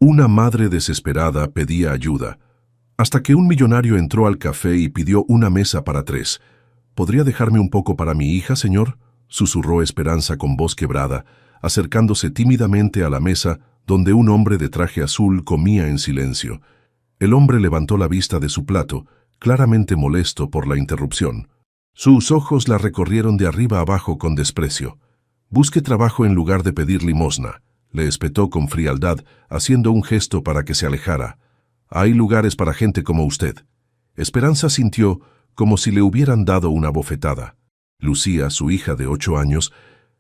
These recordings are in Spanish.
Una madre desesperada pedía ayuda, hasta que un millonario entró al café y pidió una mesa para 3. «¿Podría dejarme un poco para mi hija, señor?», susurró Esperanza con voz quebrada, acercándose tímidamente a la mesa donde un hombre de traje azul comía en silencio. El hombre levantó la vista de su plato, claramente molesto por la interrupción. Sus ojos la recorrieron de arriba abajo con desprecio. «Busque trabajo en lugar de pedir limosna», le espetó con frialdad, haciendo un gesto para que se alejara. «Hay lugares para gente como usted». Esperanza sintió como si le hubieran dado una bofetada. Lucía, su hija de 8 años,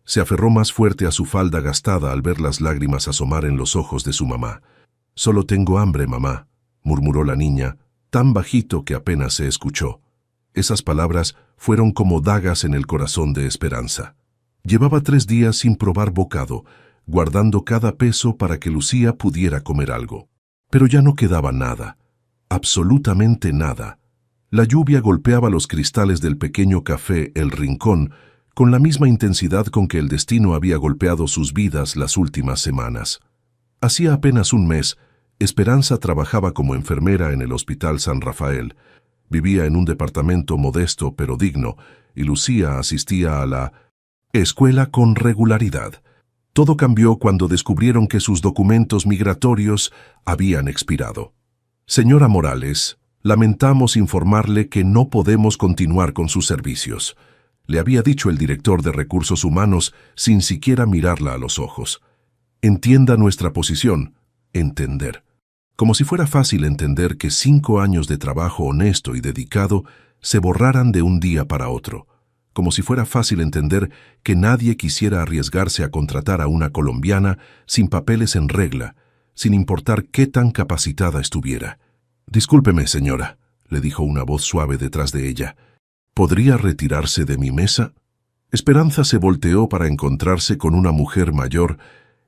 se aferró más fuerte a su falda gastada al ver las lágrimas asomar en los ojos de su mamá. «Solo tengo hambre, mamá», murmuró la niña, tan bajito que apenas se escuchó. Esas palabras fueron como dagas en el corazón de Esperanza. Llevaba 3 días sin probar bocado, guardando cada peso para que Lucía pudiera comer algo. Pero ya no quedaba nada, absolutamente nada. La lluvia golpeaba los cristales del pequeño café El Rincón con la misma intensidad con que el destino había golpeado sus vidas las últimas semanas. Hacía apenas un mes, Esperanza trabajaba como enfermera en el Hospital San Rafael. Vivía en un departamento modesto pero digno, y Lucía asistía a la escuela con regularidad. Todo cambió cuando descubrieron que sus documentos migratorios habían expirado. «Señora Morales, lamentamos informarle que no podemos continuar con sus servicios», le había dicho el director de Recursos Humanos sin siquiera mirarla a los ojos. «Entienda nuestra posición». Entender. Como si fuera fácil entender que 5 años de trabajo honesto y dedicado se borraran de un día para otro. Como si fuera fácil entender que nadie quisiera arriesgarse a contratar a una colombiana sin papeles en regla, sin importar qué tan capacitada estuviera. «Discúlpeme, señora», le dijo una voz suave detrás de ella. «¿Podría retirarse de mi mesa?». Esperanza se volteó para encontrarse con una mujer mayor,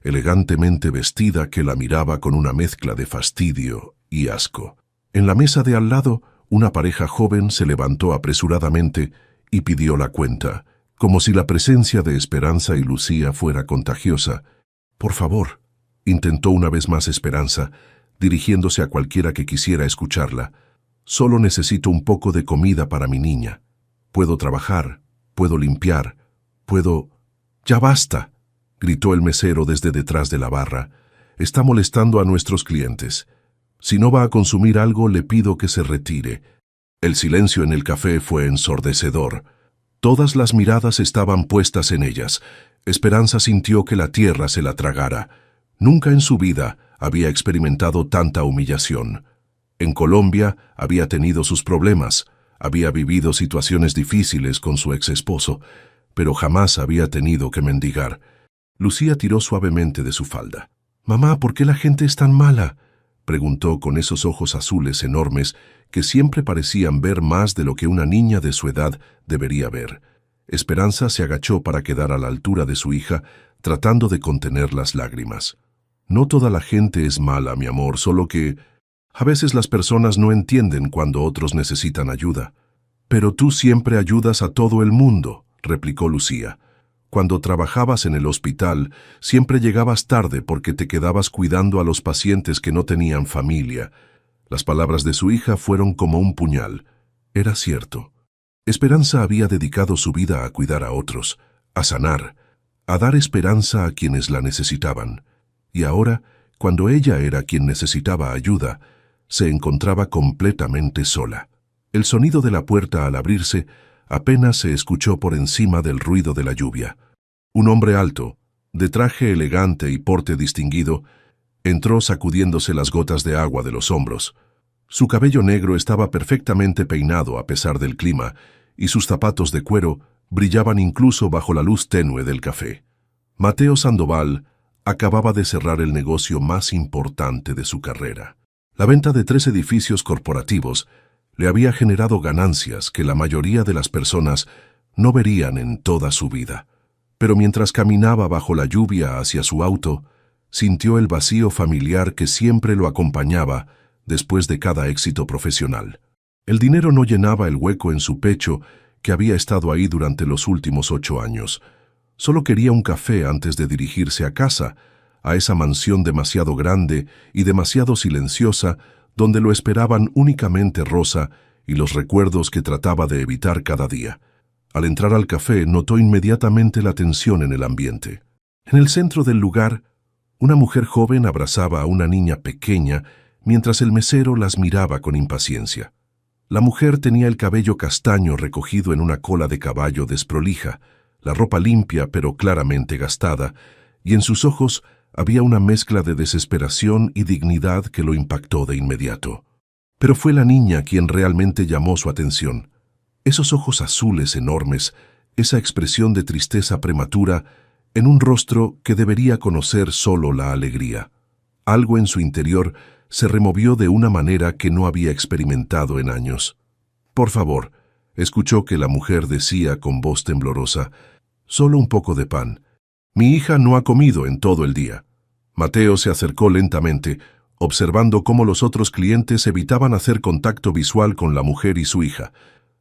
elegantemente vestida, que la miraba con una mezcla de fastidio y asco. En la mesa de al lado, una pareja joven se levantó apresuradamente y pidió la cuenta, como si la presencia de Esperanza y Lucía fuera contagiosa. «Por favor», intentó una vez más Esperanza, dirigiéndose a cualquiera que quisiera escucharla. «Solo necesito un poco de comida para mi niña. Puedo trabajar, puedo limpiar, puedo...». «Ya basta», gritó el mesero desde detrás de la barra. «Está molestando a nuestros clientes. Si no va a consumir algo, le pido que se retire». El silencio en el café fue ensordecedor. Todas las miradas estaban puestas en ellas. Esperanza sintió que la tierra se la tragara. Nunca en su vida había experimentado tanta humillación. En Colombia había tenido sus problemas, había vivido situaciones difíciles con su exesposo, pero jamás había tenido que mendigar. Lucía tiró suavemente de su falda. «Mamá, ¿por qué la gente es tan mala?», preguntó con esos ojos azules enormes que siempre parecían ver más de lo que una niña de su edad debería ver. Esperanza se agachó para quedar a la altura de su hija, tratando de contener las lágrimas. «No toda la gente es mala, mi amor, solo que a veces las personas no entienden cuando otros necesitan ayuda». «Pero tú siempre ayudas a todo el mundo», replicó Lucía. «Cuando trabajabas en el hospital, siempre llegabas tarde porque te quedabas cuidando a los pacientes que no tenían familia». Las palabras de su hija fueron como un puñal. Era cierto. Esperanza había dedicado su vida a cuidar a otros, a sanar, a dar esperanza a quienes la necesitaban. Y ahora, cuando ella era quien necesitaba ayuda, se encontraba completamente sola. El sonido de la puerta al abrirse apenas se escuchó por encima del ruido de la lluvia. Un hombre alto, de traje elegante y porte distinguido, entró sacudiéndose las gotas de agua de los hombros. Su cabello negro estaba perfectamente peinado a pesar del clima, y sus zapatos de cuero brillaban incluso bajo la luz tenue del café. Mateo Sandoval acababa de cerrar el negocio más importante de su carrera. La venta de 3 edificios corporativos le había generado ganancias que la mayoría de las personas no verían en toda su vida. Pero mientras caminaba bajo la lluvia hacia su auto, sintió el vacío familiar que siempre lo acompañaba después de cada éxito profesional. El dinero no llenaba el hueco en su pecho que había estado ahí durante los últimos 8 años. Solo quería un café antes de dirigirse a casa, a esa mansión demasiado grande y demasiado silenciosa, donde lo esperaban únicamente Rosa y los recuerdos que trataba de evitar cada día. Al entrar al café, notó inmediatamente la tensión en el ambiente. En el centro del lugar, una mujer joven abrazaba a una niña pequeña mientras el mesero las miraba con impaciencia. La mujer tenía el cabello castaño recogido en una cola de caballo desprolija, la ropa limpia pero claramente gastada, y en sus ojos había una mezcla de desesperación y dignidad que lo impactó de inmediato. Pero fue la niña quien realmente llamó su atención. Esos ojos azules enormes, esa expresión de tristeza prematura, en un rostro que debería conocer solo la alegría. Algo en su interior se removió de una manera que no había experimentado en años. «Por favor», escuchó que la mujer decía con voz temblorosa, «solo un poco de pan. Mi hija no ha comido en todo el día». Mateo se acercó lentamente, observando cómo los otros clientes evitaban hacer contacto visual con la mujer y su hija.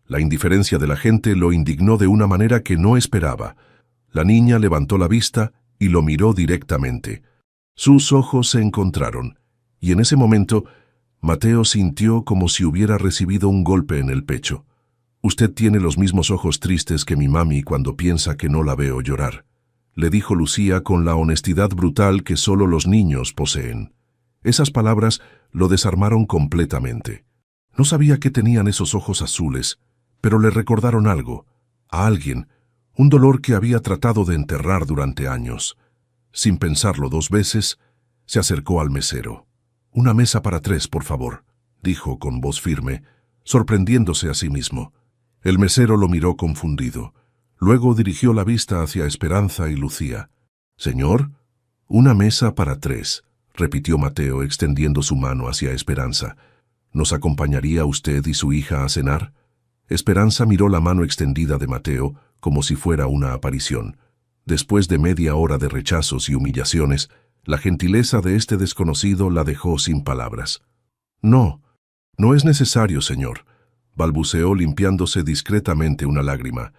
La indiferencia de la gente lo indignó de una manera que no esperaba. La niña levantó la vista y lo miró directamente. Sus ojos se encontraron, y en ese momento Mateo sintió como si hubiera recibido un golpe en el pecho. «Usted tiene los mismos ojos tristes que mi mami cuando piensa que no la veo llorar», le dijo Lucía con la honestidad brutal que solo los niños poseen. Esas palabras lo desarmaron completamente. No sabía qué tenían esos ojos azules, pero le recordaron algo, a alguien, un dolor que había tratado de enterrar durante años. Sin pensarlo dos veces, se acercó al mesero. «Una mesa para 3, por favor», dijo con voz firme, sorprendiéndose a sí mismo. El mesero lo miró confundido. Luego dirigió la vista hacia Esperanza y Lucía. «Señor, una mesa para 3», repitió Mateo extendiendo su mano hacia Esperanza. «¿Nos acompañaría usted y su hija a cenar?» Esperanza miró la mano extendida de Mateo como si fuera una aparición. Después de media hora de rechazos y humillaciones, la gentileza de este desconocido la dejó sin palabras. «No, no es necesario, señor», balbuceó limpiándose discretamente una lágrima.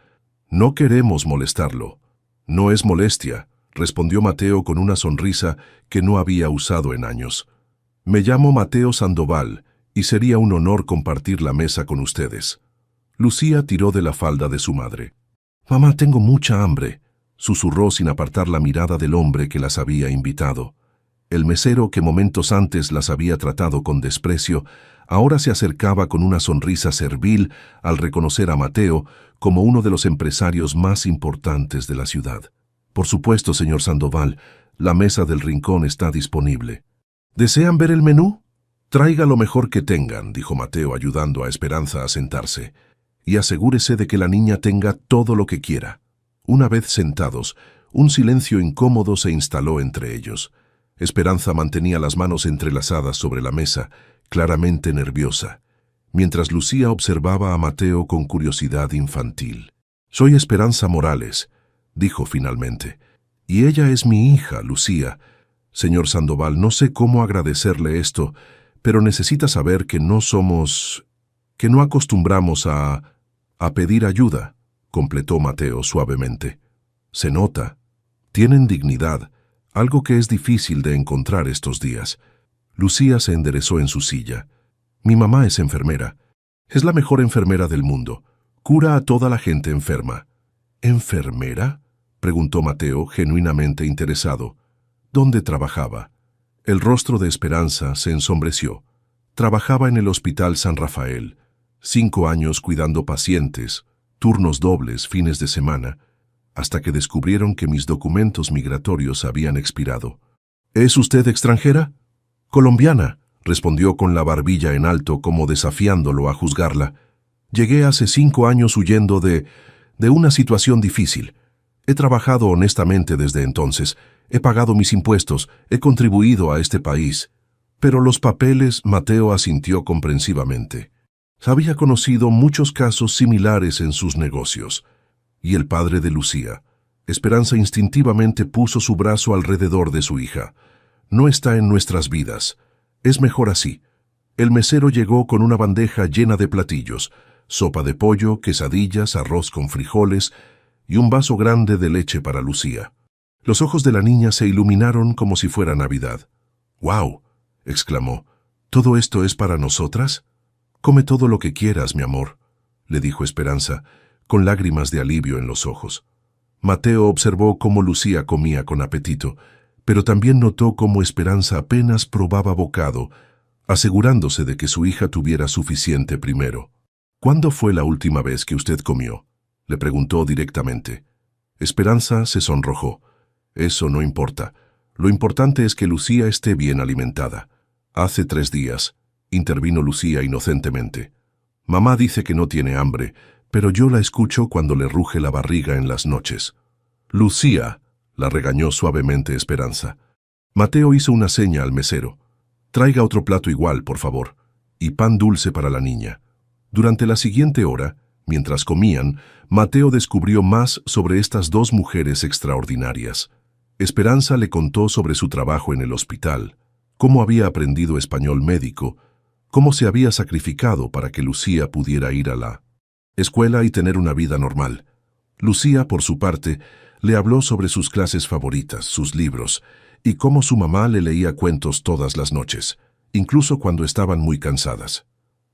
«No queremos molestarlo». «No es molestia», respondió Mateo con una sonrisa que no había usado en años. «Me llamo Mateo Sandoval y sería un honor compartir la mesa con ustedes». Lucía tiró de la falda de su madre. «Mamá, tengo mucha hambre», susurró sin apartar la mirada del hombre que las había invitado. El mesero que momentos antes las había tratado con desprecio, ahora se acercaba con una sonrisa servil al reconocer a Mateo como uno de los empresarios más importantes de la ciudad. «Por supuesto, señor Sandoval, la mesa del rincón está disponible». «¿Desean ver el menú? Traiga lo mejor que tengan», dijo Mateo ayudando a Esperanza a sentarse. «Y asegúrese de que la niña tenga todo lo que quiera». Una vez sentados, un silencio incómodo se instaló entre ellos. Esperanza mantenía las manos entrelazadas sobre la mesa, claramente nerviosa, mientras Lucía observaba a Mateo con curiosidad infantil. «Soy Esperanza Morales», dijo finalmente, «y ella es mi hija, Lucía. Señor Sandoval, no sé cómo agradecerle esto, pero necesita saber que que no acostumbramos a pedir ayuda», completó Mateo suavemente. «Se nota. Tienen dignidad, algo que es difícil de encontrar estos días». Lucía se enderezó en su silla. «Mi mamá es enfermera. Es la mejor enfermera del mundo. Cura a toda la gente enferma». «¿Enfermera?», preguntó Mateo, genuinamente interesado. «¿Dónde trabajaba?». El rostro de Esperanza se ensombreció. «Trabajaba en el Hospital San Rafael. 5 años cuidando pacientes, turnos dobles, fines de semana, hasta que descubrieron que mis documentos migratorios habían expirado». «¿Es usted extranjera?». «Colombiana», respondió con la barbilla en alto como desafiándolo a juzgarla. «Llegué hace 5 años huyendo de una situación difícil. He trabajado honestamente desde entonces, he pagado mis impuestos, he contribuido a este país». «Pero los papeles», Mateo asintió comprensivamente. Había conocido muchos casos similares en sus negocios. Y el padre de Lucía. Esperanza instintivamente puso su brazo alrededor de su hija. «No está en nuestras vidas. Es mejor así». El mesero llegó con una bandeja llena de platillos, sopa de pollo, quesadillas, arroz con frijoles y un vaso grande de leche para Lucía. Los ojos de la niña se iluminaron como si fuera Navidad. «¡Guau!», exclamó. «¿Todo esto es para nosotras?». «Come todo lo que quieras, mi amor», le dijo Esperanza, con lágrimas de alivio en los ojos. Mateo observó cómo Lucía comía con apetito, pero también notó cómo Esperanza apenas probaba bocado, asegurándose de que su hija tuviera suficiente primero. «¿Cuándo fue la última vez que usted comió?», le preguntó directamente. Esperanza se sonrojó. «Eso no importa. Lo importante es que Lucía esté bien alimentada». «Hace 3 días», intervino Lucía inocentemente. «Mamá dice que no tiene hambre, pero yo la escucho cuando le ruge la barriga en las noches». «Lucía», la regañó suavemente Esperanza. Mateo hizo una seña al mesero. «Traiga otro plato igual, por favor, y pan dulce para la niña». Durante la siguiente hora, mientras comían, Mateo descubrió más sobre estas 2 mujeres extraordinarias. Esperanza le contó sobre su trabajo en el hospital, cómo había aprendido español médico, cómo se había sacrificado para que Lucía pudiera ir a la escuela y tener una vida normal. Lucía, por su parte, le habló sobre sus clases favoritas, sus libros, y cómo su mamá le leía cuentos todas las noches, incluso cuando estaban muy cansadas.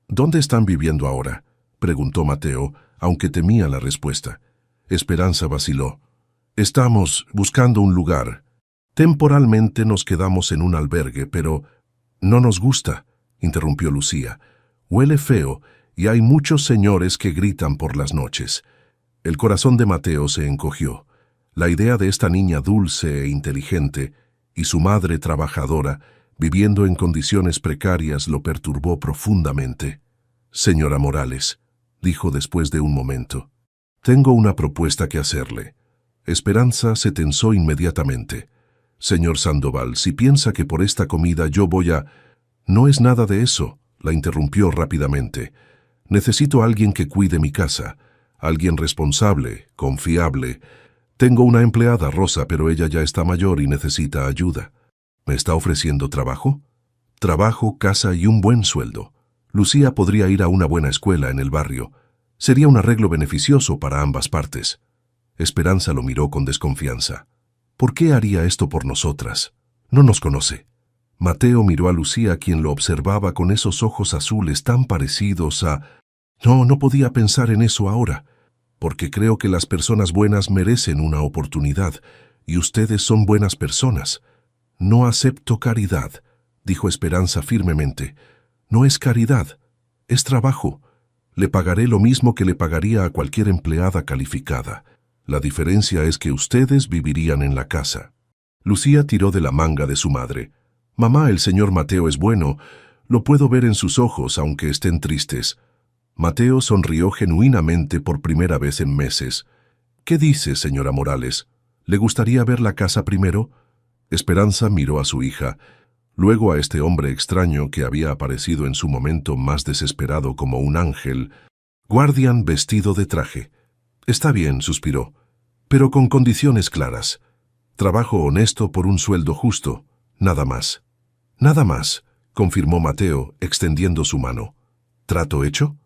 «¿Dónde están viviendo ahora?», preguntó Mateo, aunque temía la respuesta. Esperanza vaciló. «Estamos buscando un lugar. Temporalmente nos quedamos en un albergue, pero no nos gusta», interrumpió Lucía. «Huele feo y hay muchos señores que gritan por las noches». El corazón de Mateo se encogió. La idea de esta niña dulce e inteligente y su madre trabajadora viviendo en condiciones precarias lo perturbó profundamente. «Señora Morales», dijo después de un momento, «tengo una propuesta que hacerle». Esperanza se tensó inmediatamente. «Señor Sandoval, si piensa que por esta comida yo voy a...». «No es nada de eso», la interrumpió rápidamente. «Necesito a alguien que cuide mi casa, alguien responsable, confiable. Tengo una empleada, Rosa, pero ella ya está mayor y necesita ayuda». «¿Me está ofreciendo trabajo?». «Trabajo, casa y un buen sueldo. Lucía podría ir a una buena escuela en el barrio. Sería un arreglo beneficioso para ambas partes». Esperanza lo miró con desconfianza. «¿Por qué haría esto por nosotras? No nos conoce». Mateo miró a Lucía, quien lo observaba con esos ojos azules tan parecidos a... No podía pensar en eso ahora, porque creo que las personas buenas merecen una oportunidad, y ustedes son buenas personas. «No acepto caridad», dijo Esperanza firmemente. «No es caridad, es trabajo. Le pagaré lo mismo que le pagaría a cualquier empleada calificada. La diferencia es que ustedes vivirían en la casa». Lucía tiró de la manga de su madre. «Mamá, el señor Mateo es bueno. Lo puedo ver en sus ojos, aunque estén tristes». Mateo sonrió genuinamente por primera vez en meses. «¿Qué dice, señora Morales? ¿Le gustaría ver la casa primero?». Esperanza miró a su hija, luego a este hombre extraño que había aparecido en su momento más desesperado como un ángel, guardián vestido de traje. «Está bien», suspiró, «pero con condiciones claras. Trabajo honesto por un sueldo justo, nada más». «Nada más», confirmó Mateo, extendiendo su mano. «¿Trato hecho?».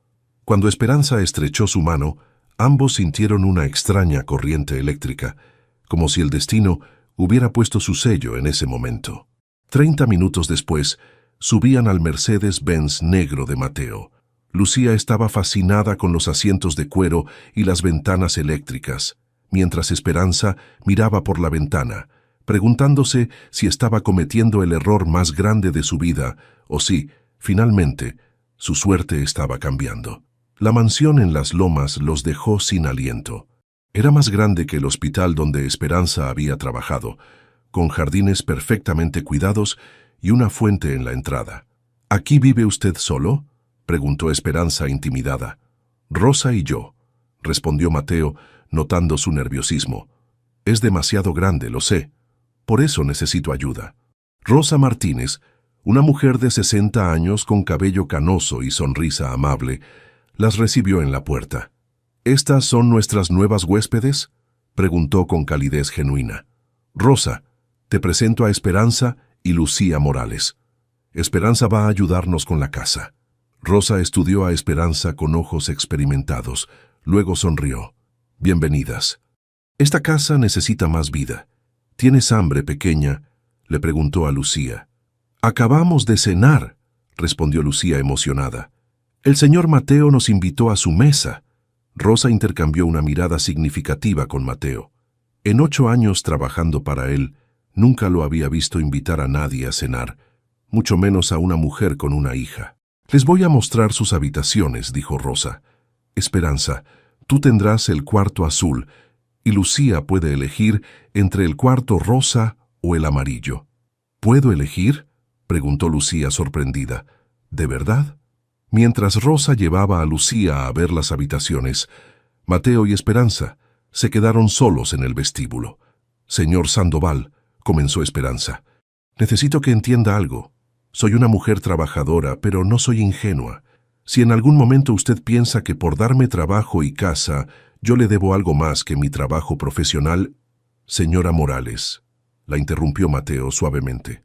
Cuando Esperanza estrechó su mano, ambos sintieron una extraña corriente eléctrica, como si el destino hubiera puesto su sello en ese momento. 30 minutos después, subían al Mercedes-Benz negro de Mateo. Lucía estaba fascinada con los asientos de cuero y las ventanas eléctricas, mientras Esperanza miraba por la ventana, preguntándose si estaba cometiendo el error más grande de su vida o si, finalmente, su suerte estaba cambiando. La mansión en las Lomas los dejó sin aliento. Era más grande que el hospital donde Esperanza había trabajado, con jardines perfectamente cuidados y una fuente en la entrada. «¿Aquí vive usted solo?», preguntó Esperanza intimidada. «Rosa y yo», respondió Mateo, notando su nerviosismo. «Es demasiado grande, lo sé. Por eso necesito ayuda». Rosa Martínez, una mujer de 60 años con cabello canoso y sonrisa amable, las recibió en la puerta. «¿Estas son nuestras nuevas huéspedes?», preguntó con calidez genuina. «Rosa, te presento a Esperanza y Lucía Morales. Esperanza va a ayudarnos con la casa». Rosa estudió a Esperanza con ojos experimentados, luego sonrió. «Bienvenidas. Esta casa necesita más vida. ¿Tienes hambre, pequeña?, le preguntó a Lucía. Acabamos de cenar, respondió Lucía emocionada. El señor Mateo nos invitó a su mesa. Rosa intercambió una mirada significativa con Mateo. En 8 años trabajando para él, nunca lo había visto invitar a nadie a cenar, mucho menos a una mujer con una hija. Les voy a mostrar sus habitaciones, dijo Rosa. Esperanza, tú tendrás el cuarto azul, y Lucía puede elegir entre el cuarto rosa o el amarillo. ¿Puedo elegir?, preguntó Lucía sorprendida. ¿De verdad? Mientras Rosa llevaba a Lucía a ver las habitaciones, Mateo y Esperanza se quedaron solos en el vestíbulo. Señor Sandoval, comenzó Esperanza, necesito que entienda algo. Soy una mujer trabajadora, pero no soy ingenua. Si en algún momento usted piensa que por darme trabajo y casa yo le debo algo más que mi trabajo profesional... Señora Morales, la interrumpió Mateo suavemente.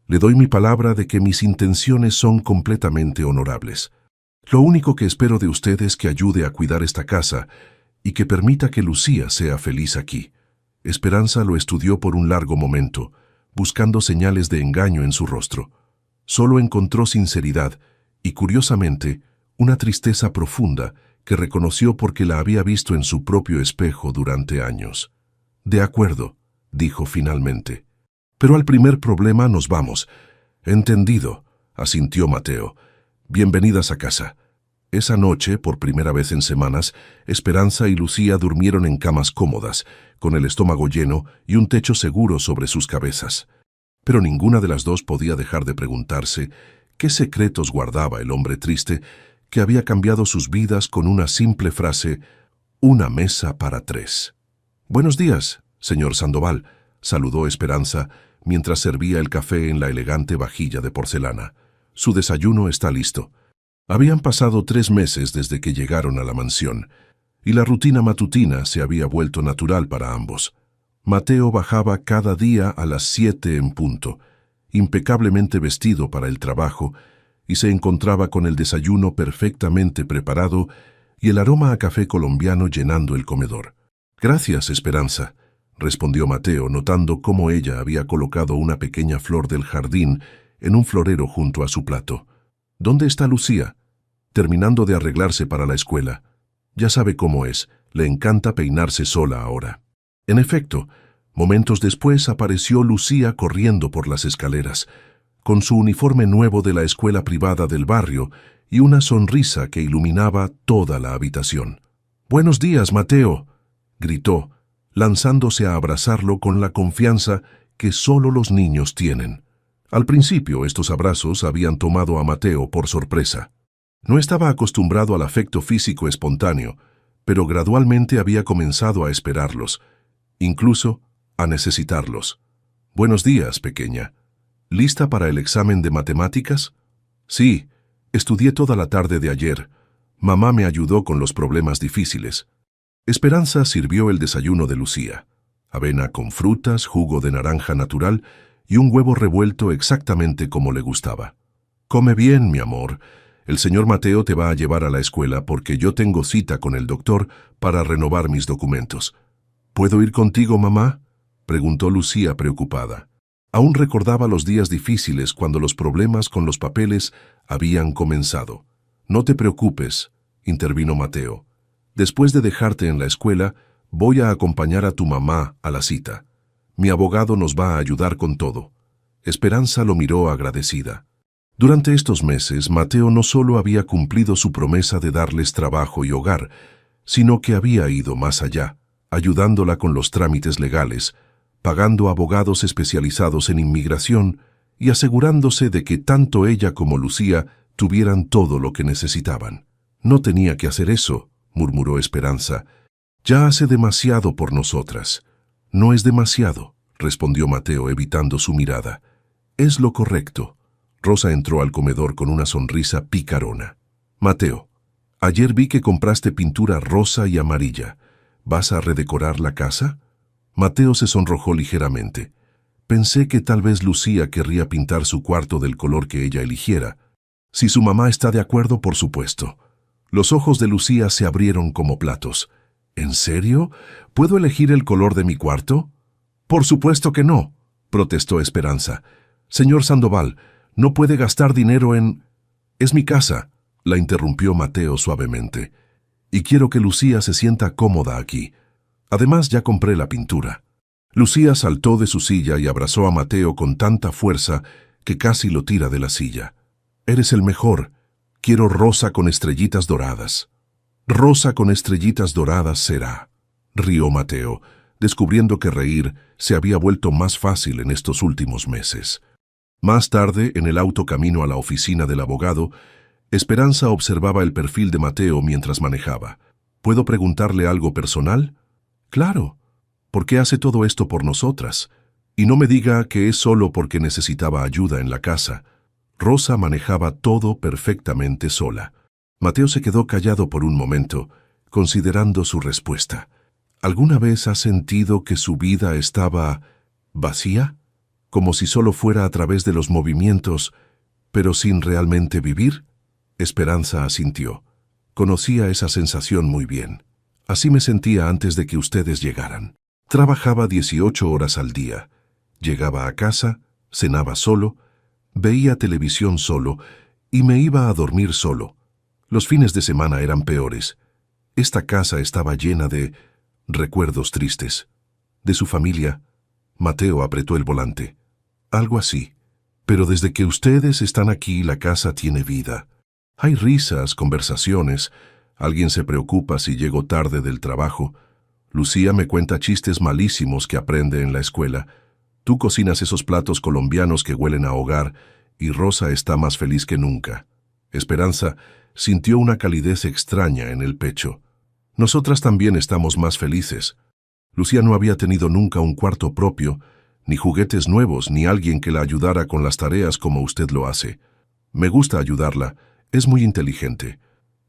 Le doy mi palabra de que mis intenciones son completamente honorables. Lo único que espero de usted es que ayude a cuidar esta casa y que permita que Lucía sea feliz aquí. Esperanza lo estudió por un largo momento, buscando señales de engaño en su rostro. Solo encontró sinceridad y, curiosamente, una tristeza profunda que reconoció porque la había visto en su propio espejo durante años. De acuerdo, dijo finalmente. Pero al primer problema nos vamos. Entendido, asintió Mateo. Bienvenidas a casa. Esa noche, por primera vez en semanas, Esperanza y Lucía durmieron en camas cómodas, con el estómago lleno y un techo seguro sobre sus cabezas. Pero ninguna de las dos podía dejar de preguntarse qué secretos guardaba el hombre triste que había cambiado sus vidas con una simple frase: una mesa para 3. Buenos días, señor Sandoval, saludó Esperanza mientras servía el café en la elegante vajilla de porcelana. Su desayuno está listo. Habían pasado 3 meses desde que llegaron a la mansión, y la rutina matutina se había vuelto natural para ambos. Mateo bajaba cada día a las 7 en punto, impecablemente vestido para el trabajo, y se encontraba con el desayuno perfectamente preparado y el aroma a café colombiano llenando el comedor. Gracias, Esperanza, respondió Mateo, notando cómo ella había colocado una pequeña flor del jardín en un florero junto a su plato. ¿Dónde está Lucía? Terminando de arreglarse para la escuela. Ya sabe cómo es, le encanta peinarse sola ahora. En efecto, momentos después apareció Lucía corriendo por las escaleras, con su uniforme nuevo de la escuela privada del barrio y una sonrisa que iluminaba toda la habitación. «Buenos días, Mateo», gritó, lanzándose a abrazarlo con la confianza que solo los niños tienen. Al principio, estos abrazos habían tomado a Mateo por sorpresa. No estaba acostumbrado al afecto físico espontáneo, pero gradualmente había comenzado a esperarlos, incluso a necesitarlos. «Buenos días, pequeña. ¿Lista para el examen de matemáticas?» «Sí, estudié toda la tarde de ayer. Mamá me ayudó con los problemas difíciles». Esperanza sirvió el desayuno de Lucía: avena con frutas, jugo de naranja natural y un huevo revuelto exactamente como le gustaba. «Come bien, mi amor. El señor Mateo te va a llevar a la escuela porque yo tengo cita con el doctor para renovar mis documentos». «¿Puedo ir contigo, mamá?», preguntó Lucía preocupada. Aún recordaba los días difíciles cuando los problemas con los papeles habían comenzado. «No te preocupes», intervino Mateo. «Después de dejarte en la escuela, voy a acompañar a tu mamá a la cita. Mi abogado nos va a ayudar con todo». Esperanza lo miró agradecida. Durante estos meses, Mateo no solo había cumplido su promesa de darles trabajo y hogar, sino que había ido más allá, ayudándola con los trámites legales, pagando abogados especializados en inmigración y asegurándose de que tanto ella como Lucía tuvieran todo lo que necesitaban. «No tenía que hacer eso», murmuró Esperanza. «Ya hace demasiado por nosotras». «No es demasiado», respondió Mateo evitando su mirada. «Es lo correcto». Rosa entró al comedor con una sonrisa picarona. «Mateo, ayer vi que compraste pintura rosa y amarilla. ¿Vas a redecorar la casa?» Mateo se sonrojó ligeramente. «Pensé que tal vez Lucía querría pintar su cuarto del color que ella eligiera. Si su mamá está de acuerdo, por supuesto». Los ojos de Lucía se abrieron como platos. «¿En serio? ¿Puedo elegir el color de mi cuarto?» Por supuesto que no, protestó Esperanza. Señor Sandoval, no puede gastar dinero en... Es mi casa, la interrumpió Mateo suavemente. Y quiero que Lucía se sienta cómoda aquí. Además, ya compré la pintura. Lucía saltó de su silla y abrazó a Mateo con tanta fuerza que casi lo tira de la silla. Eres el mejor. Quiero rosa con estrellitas doradas. Rosa con estrellitas doradas será, rió Mateo, descubriendo que reír se había vuelto más fácil en estos últimos meses. Más tarde, en el auto camino a la oficina del abogado, Esperanza observaba el perfil de Mateo mientras manejaba. ¿Puedo preguntarle algo personal? Claro. ¿Por qué hace todo esto por nosotras? Y no me diga que es solo porque necesitaba ayuda en la casa. Rosa manejaba todo perfectamente sola. Mateo se quedó callado por un momento, considerando su respuesta. ¿Alguna vez ha sentido que su vida estaba vacía? Como si solo fuera a través de los movimientos, pero sin realmente vivir. Esperanza asintió. Conocía esa sensación muy bien. Así me sentía antes de que ustedes llegaran. Trabajaba 18 horas al día. Llegaba a casa, cenaba solo, veía televisión solo y me iba a dormir solo. Los fines de semana eran peores. Esta casa estaba llena de recuerdos tristes. De su familia. Mateo apretó el volante. Algo así. Pero desde que ustedes están aquí, la casa tiene vida. Hay risas, conversaciones. Alguien se preocupa si llego tarde del trabajo. Lucía me cuenta chistes malísimos que aprende en la escuela. Tú cocinas esos platos colombianos que huelen a hogar y Rosa está más feliz que nunca. Esperanza sintió una calidez extraña en el pecho. Nosotras también estamos más felices. Lucía no había tenido nunca un cuarto propio, ni juguetes nuevos, ni alguien que la ayudara con las tareas como usted lo hace. Me gusta ayudarla, es muy inteligente.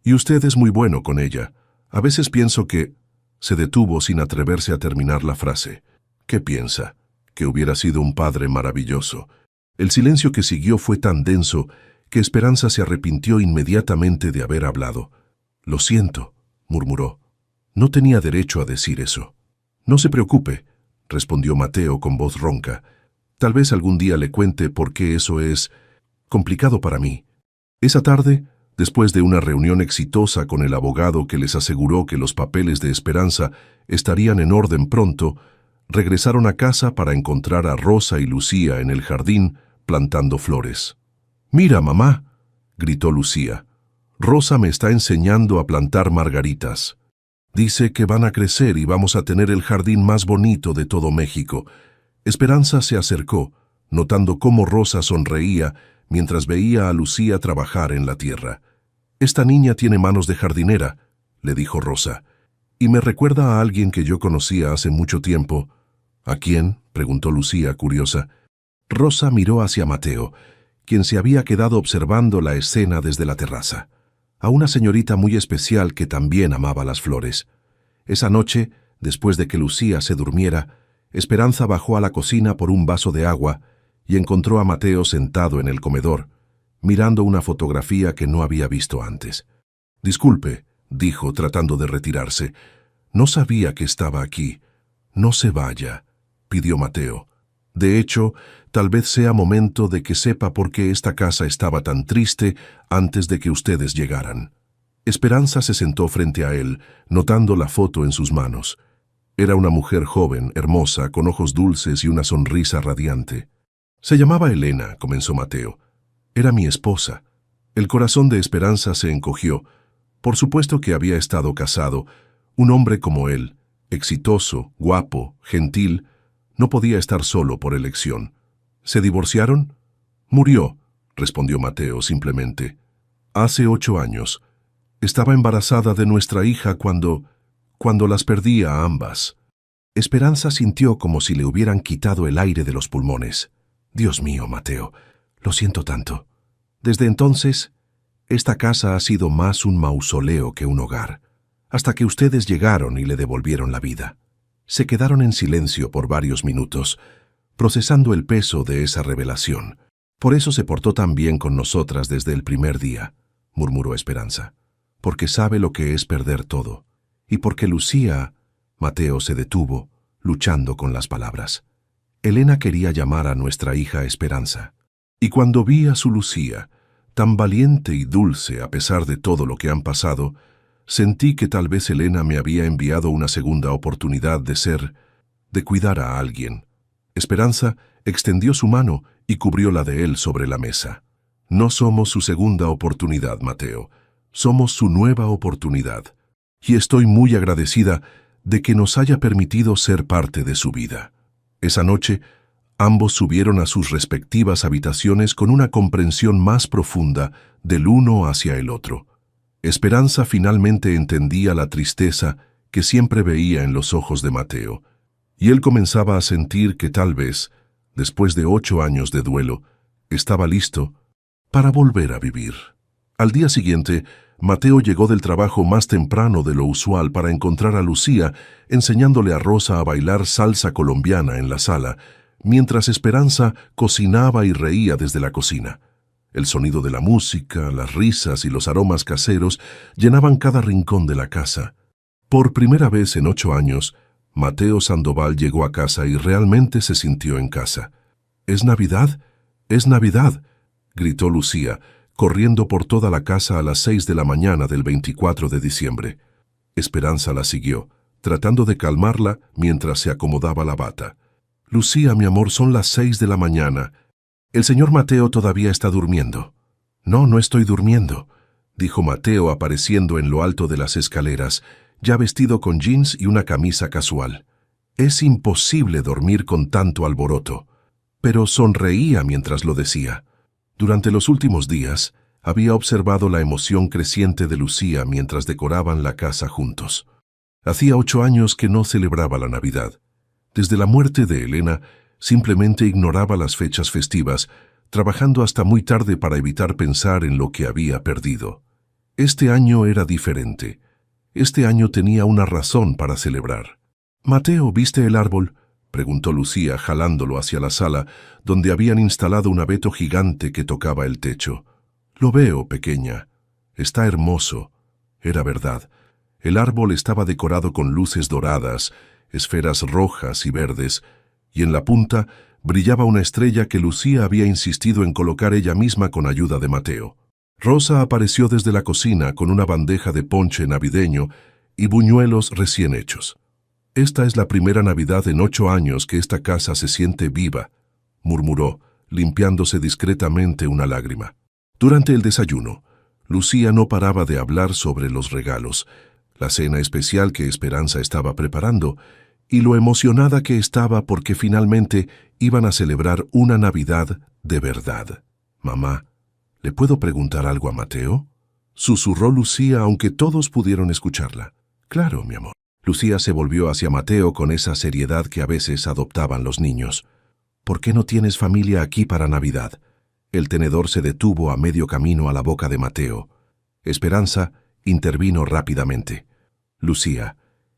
Y usted es muy bueno con ella. A veces pienso que... Se detuvo sin atreverse a terminar la frase. ¿Qué piensa? Que hubiera sido un padre maravilloso. El silencio que siguió fue tan denso que Esperanza se arrepintió inmediatamente de haber hablado. Lo siento, murmuró. No tenía derecho a decir eso. No se preocupe, respondió Mateo con voz ronca. Tal vez algún día le cuente por qué eso es complicado para mí. Esa tarde, después de una reunión exitosa con el abogado que les aseguró que los papeles de Esperanza estarían en orden pronto, regresaron a casa para encontrar a Rosa y Lucía en el jardín plantando flores. «Mira, mamá», gritó Lucía. «Rosa me está enseñando a plantar margaritas. Dice que van a crecer y vamos a tener el jardín más bonito de todo México». Esperanza se acercó, notando cómo Rosa sonreía mientras veía a Lucía trabajar en la tierra. «Esta niña tiene manos de jardinera», le dijo Rosa, «y me recuerda a alguien que yo conocía hace mucho tiempo». «¿A quién?», preguntó Lucía, curiosa. Rosa miró hacia Mateo, quien se había quedado observando la escena desde la terraza. A una señorita muy especial que también amaba las flores. Esa noche, después de que Lucía se durmiera, Esperanza bajó a la cocina por un vaso de agua y encontró a Mateo sentado en el comedor, mirando una fotografía que no había visto antes. «Disculpe», dijo tratando de retirarse. «No sabía que estaba aquí». «No se vaya», pidió Mateo. «De hecho, tal vez sea momento de que sepa por qué esta casa estaba tan triste antes de que ustedes llegaran». Esperanza se sentó frente a él, notando la foto en sus manos. Era una mujer joven, hermosa, con ojos dulces y una sonrisa radiante. «Se llamaba Elena», comenzó Mateo. «Era mi esposa». El corazón de Esperanza se encogió. Por supuesto que había estado casado. Un hombre como él, exitoso, guapo, gentil, no podía estar solo por elección. ¿Se divorciaron? «Murió», respondió Mateo simplemente. «Hace 8 años. Estaba embarazada de nuestra hija cuando las perdí a ambas». Esperanza sintió como si le hubieran quitado el aire de los pulmones. «Dios mío, Mateo, lo siento tanto». Desde entonces, esta casa ha sido más un mausoleo que un hogar, hasta que ustedes llegaron y le devolvieron la vida. Se quedaron en silencio por varios minutos, procesando el peso de esa revelación. «Por eso se portó tan bien con nosotras desde el primer día», murmuró Esperanza. «Porque sabe lo que es perder todo. Y porque Lucía...» Mateo se detuvo, luchando con las palabras. Elena quería llamar a nuestra hija Esperanza. Y cuando vi a su Lucía, tan valiente y dulce a pesar de todo lo que han pasado, sentí que tal vez Elena me había enviado una segunda oportunidad de cuidar a alguien. Esperanza extendió su mano y cubrió la de él sobre la mesa. No somos su segunda oportunidad, Mateo. Somos su nueva oportunidad. Y estoy muy agradecida de que nos haya permitido ser parte de su vida. Esa noche, ambos subieron a sus respectivas habitaciones con una comprensión más profunda del uno hacia el otro. Esperanza finalmente entendía la tristeza que siempre veía en los ojos de Mateo, y él comenzaba a sentir que tal vez, después de 8 años de duelo, estaba listo para volver a vivir. Al día siguiente, Mateo llegó del trabajo más temprano de lo usual para encontrar a Lucía enseñándole a Rosa a bailar salsa colombiana en la sala, mientras Esperanza cocinaba y reía desde la cocina. El sonido de la música, las risas y los aromas caseros llenaban cada rincón de la casa. Por primera vez en 8 años, Mateo Sandoval llegó a casa y realmente se sintió en casa. «¿Es Navidad? ¡Es Navidad!», gritó Lucía, corriendo por toda la casa a las 6 de la mañana del 24 de diciembre. Esperanza la siguió, tratando de calmarla mientras se acomodaba la bata. «Lucía, mi amor, son las 6 de la mañana. El señor Mateo todavía está durmiendo». «No, no estoy durmiendo», dijo Mateo apareciendo en lo alto de las escaleras, ya vestido con jeans y una camisa casual. «Es imposible dormir con tanto alboroto». Pero sonreía mientras lo decía. Durante los últimos días, había observado la emoción creciente de Lucía mientras decoraban la casa juntos. Hacía 8 años que no celebraba la Navidad. Desde la muerte de Elena, simplemente ignoraba las fechas festivas, trabajando hasta muy tarde para evitar pensar en lo que había perdido. Este año era diferente. Este año tenía una razón para celebrar. «Mateo, ¿viste el árbol?», preguntó Lucía, jalándolo hacia la sala, donde habían instalado un abeto gigante que tocaba el techo. «Lo veo, pequeña. Está hermoso». Era verdad. El árbol estaba decorado con luces doradas, esferas rojas y verdes, y en la punta brillaba una estrella que Lucía había insistido en colocar ella misma con ayuda de Mateo. Rosa apareció desde la cocina con una bandeja de ponche navideño y buñuelos recién hechos. «Esta es la primera Navidad en 8 años que esta casa se siente viva», murmuró, limpiándose discretamente una lágrima. Durante el desayuno, Lucía no paraba de hablar sobre los regalos, la cena especial que Esperanza estaba preparando, y lo emocionada que estaba porque finalmente iban a celebrar una Navidad de verdad. «Mamá, ¿le puedo preguntar algo a Mateo?», susurró Lucía, aunque todos pudieron escucharla. «Claro, mi amor». Lucía se volvió hacia Mateo con esa seriedad que a veces adoptaban los niños. «¿Por qué no tienes familia aquí para Navidad?». El tenedor se detuvo a medio camino a la boca de Mateo. Esperanza intervino rápidamente. «Lucía,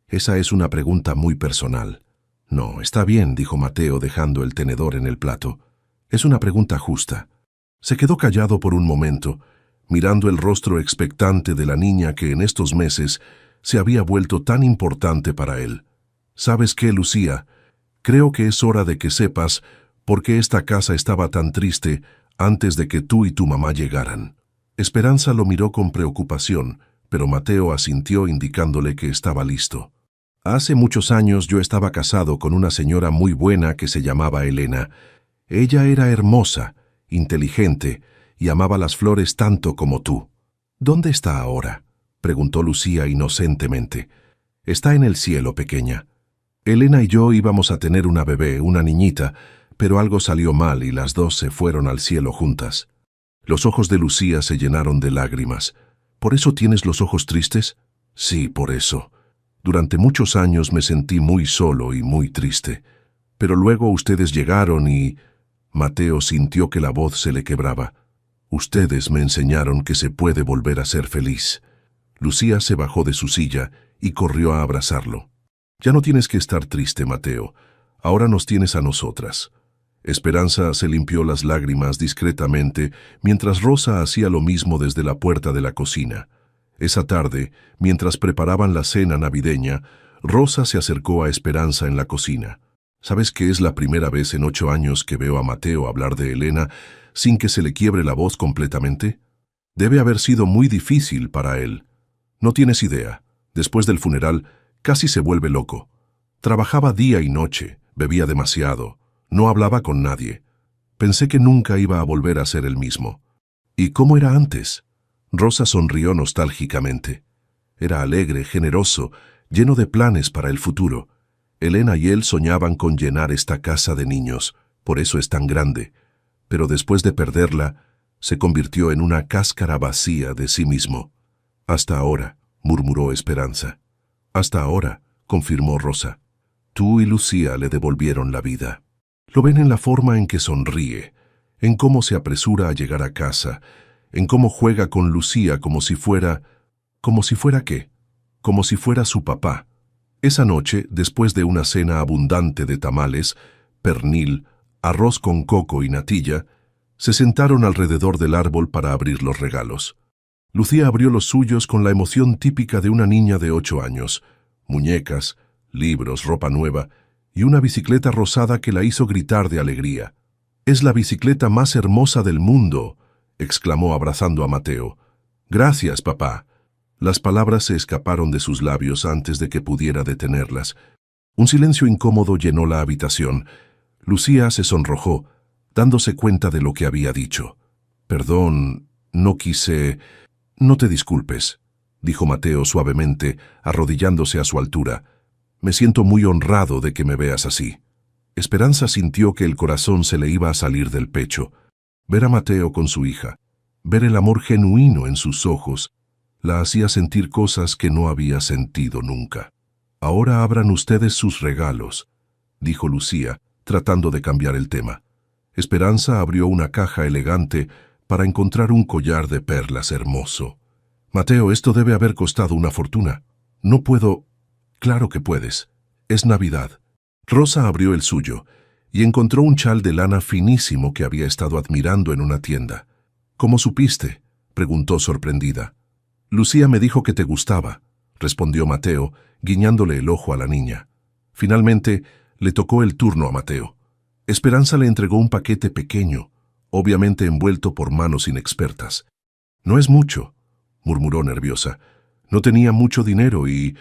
esa es una pregunta muy personal». «No, está bien», dijo Mateo dejando el tenedor en el plato. «Es una pregunta justa». Se quedó callado por un momento, mirando el rostro expectante de la niña que en estos meses se había vuelto tan importante para él. «¿Sabes qué, Lucía? Creo que es hora de que sepas por qué esta casa estaba tan triste antes de que tú y tu mamá llegaran». Esperanza lo miró con preocupación, pero Mateo asintió indicándole que estaba listo. «Hace muchos años yo estaba casado con una señora muy buena que se llamaba Elena. Ella era hermosa, inteligente y amaba las flores tanto como tú». «¿Dónde está ahora?», preguntó Lucía inocentemente. «Está en el cielo, pequeña. Elena y yo íbamos a tener una bebé, una niñita, pero algo salió mal y las dos se fueron al cielo juntas». Los ojos de Lucía se llenaron de lágrimas. «¿Por eso tienes los ojos tristes?». «Sí, por eso. Durante muchos años me sentí muy solo y muy triste. Pero luego ustedes llegaron y...». Mateo sintió que la voz se le quebraba. «Ustedes me enseñaron que se puede volver a ser feliz». Lucía se bajó de su silla y corrió a abrazarlo. «Ya no tienes que estar triste, Mateo. Ahora nos tienes a nosotras». Esperanza se limpió las lágrimas discretamente mientras Rosa hacía lo mismo desde la puerta de la cocina. Esa tarde, mientras preparaban la cena navideña, Rosa se acercó a Esperanza en la cocina. ¿Sabes que es la primera vez en 8 años que veo a Mateo hablar de Elena sin que se le quiebre la voz completamente? Debe haber sido muy difícil para él. No tienes idea. Después del funeral, casi se vuelve loco. Trabajaba día y noche, bebía demasiado, no hablaba con nadie. Pensé que nunca iba a volver a ser el mismo. ¿Y cómo era antes? Rosa sonrió nostálgicamente. Era alegre, generoso, lleno de planes para el futuro. Elena y él soñaban con llenar esta casa de niños, por eso es tan grande. Pero después de perderla, se convirtió en una cáscara vacía de sí mismo. Hasta ahora, murmuró Esperanza. Hasta ahora, confirmó Rosa. Tú y Lucía le devolvieron la vida. Lo ven en la forma en que sonríe, en cómo se apresura a llegar a casa, en cómo juega con Lucía como si fuera... ¿Como si fuera qué? Como si fuera su papá. Esa noche, después de una cena abundante de tamales, pernil, arroz con coco y natilla, se sentaron alrededor del árbol para abrir los regalos. Lucía abrió los suyos con la emoción típica de una niña de 8 años. Muñecas, libros, ropa nueva y una bicicleta rosada que la hizo gritar de alegría. «Es la bicicleta más hermosa del mundo», exclamó abrazando a Mateo. «Gracias, papá». Las palabras se escaparon de sus labios antes de que pudiera detenerlas. Un silencio incómodo llenó la habitación. Lucía se sonrojó, dándose cuenta de lo que había dicho. «Perdón, no quise...» «No te disculpes», dijo Mateo suavemente, arrodillándose a su altura. «Me siento muy honrado de que me veas así». Esperanza sintió que el corazón se le iba a salir del pecho. Ver a Mateo con su hija, ver el amor genuino en sus ojos, la hacía sentir cosas que no había sentido nunca. «Ahora abran ustedes sus regalos», dijo Lucía, tratando de cambiar el tema. Esperanza abrió una caja elegante para encontrar un collar de perlas hermoso. «Mateo, esto debe haber costado una fortuna. No puedo...» «Claro que puedes. Es Navidad». Rosa abrió el suyo y encontró un chal de lana finísimo que había estado admirando en una tienda. «¿Cómo supiste?», preguntó sorprendida. «Lucía me dijo que te gustaba», respondió Mateo, guiñándole el ojo a la niña. Finalmente, le tocó el turno a Mateo. Esperanza le entregó un paquete pequeño, obviamente envuelto por manos inexpertas. «No es mucho», murmuró nerviosa. «No tenía mucho dinero y...»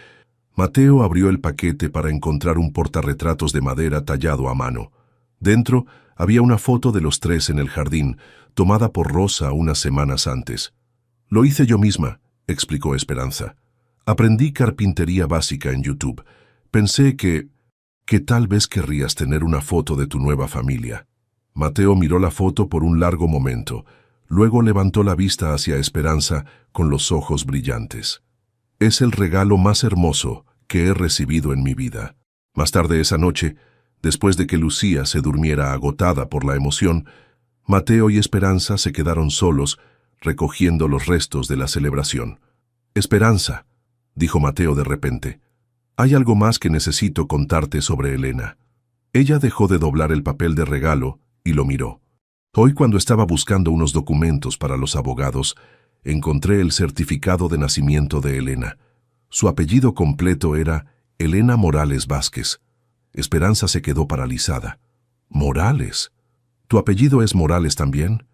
Mateo abrió el paquete para encontrar un portarretratos de madera tallado a mano. Dentro había una foto de los 3 en el jardín, tomada por Rosa unas semanas antes. «Lo hice yo misma», explicó Esperanza. «Aprendí carpintería básica en YouTube. Pensé que tal vez querrías tener una foto de tu nueva familia». Mateo miró la foto por un largo momento. Luego levantó la vista hacia Esperanza con los ojos brillantes. «Es el regalo más hermoso que he recibido en mi vida». Más tarde esa noche, después de que Lucía se durmiera agotada por la emoción, Mateo y Esperanza se quedaron solos, recogiendo los restos de la celebración. «Esperanza», dijo Mateo de repente, «hay algo más que necesito contarte sobre Elena». Ella dejó de doblar el papel de regalo y lo miró. «Hoy, cuando estaba buscando unos documentos para los abogados, encontré el certificado de nacimiento de Elena. Su apellido completo era Elena Morales Vázquez». Esperanza se quedó paralizada. «¿Morales? ¿Tu apellido es Morales también?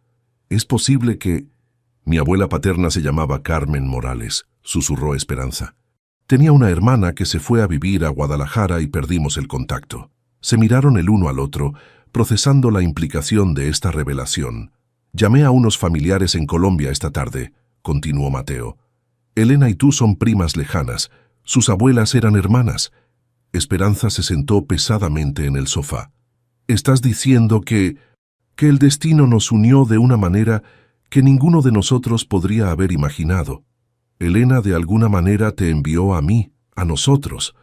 ¿Es posible que...?» «Mi abuela paterna se llamaba Carmen Morales», susurró Esperanza. «Tenía una hermana que se fue a vivir a Guadalajara y perdimos el contacto». Se miraron el uno al otro, procesando la implicación de esta revelación. «Llamé a unos familiares en Colombia esta tarde», continuó Mateo. «Elena y tú son primas lejanas. Sus abuelas eran hermanas». Esperanza se sentó pesadamente en el sofá. «¿Estás diciendo que el destino nos unió de una manera que ninguno de nosotros podría haber imaginado? Elena de alguna manera te envió a mí, a nosotros».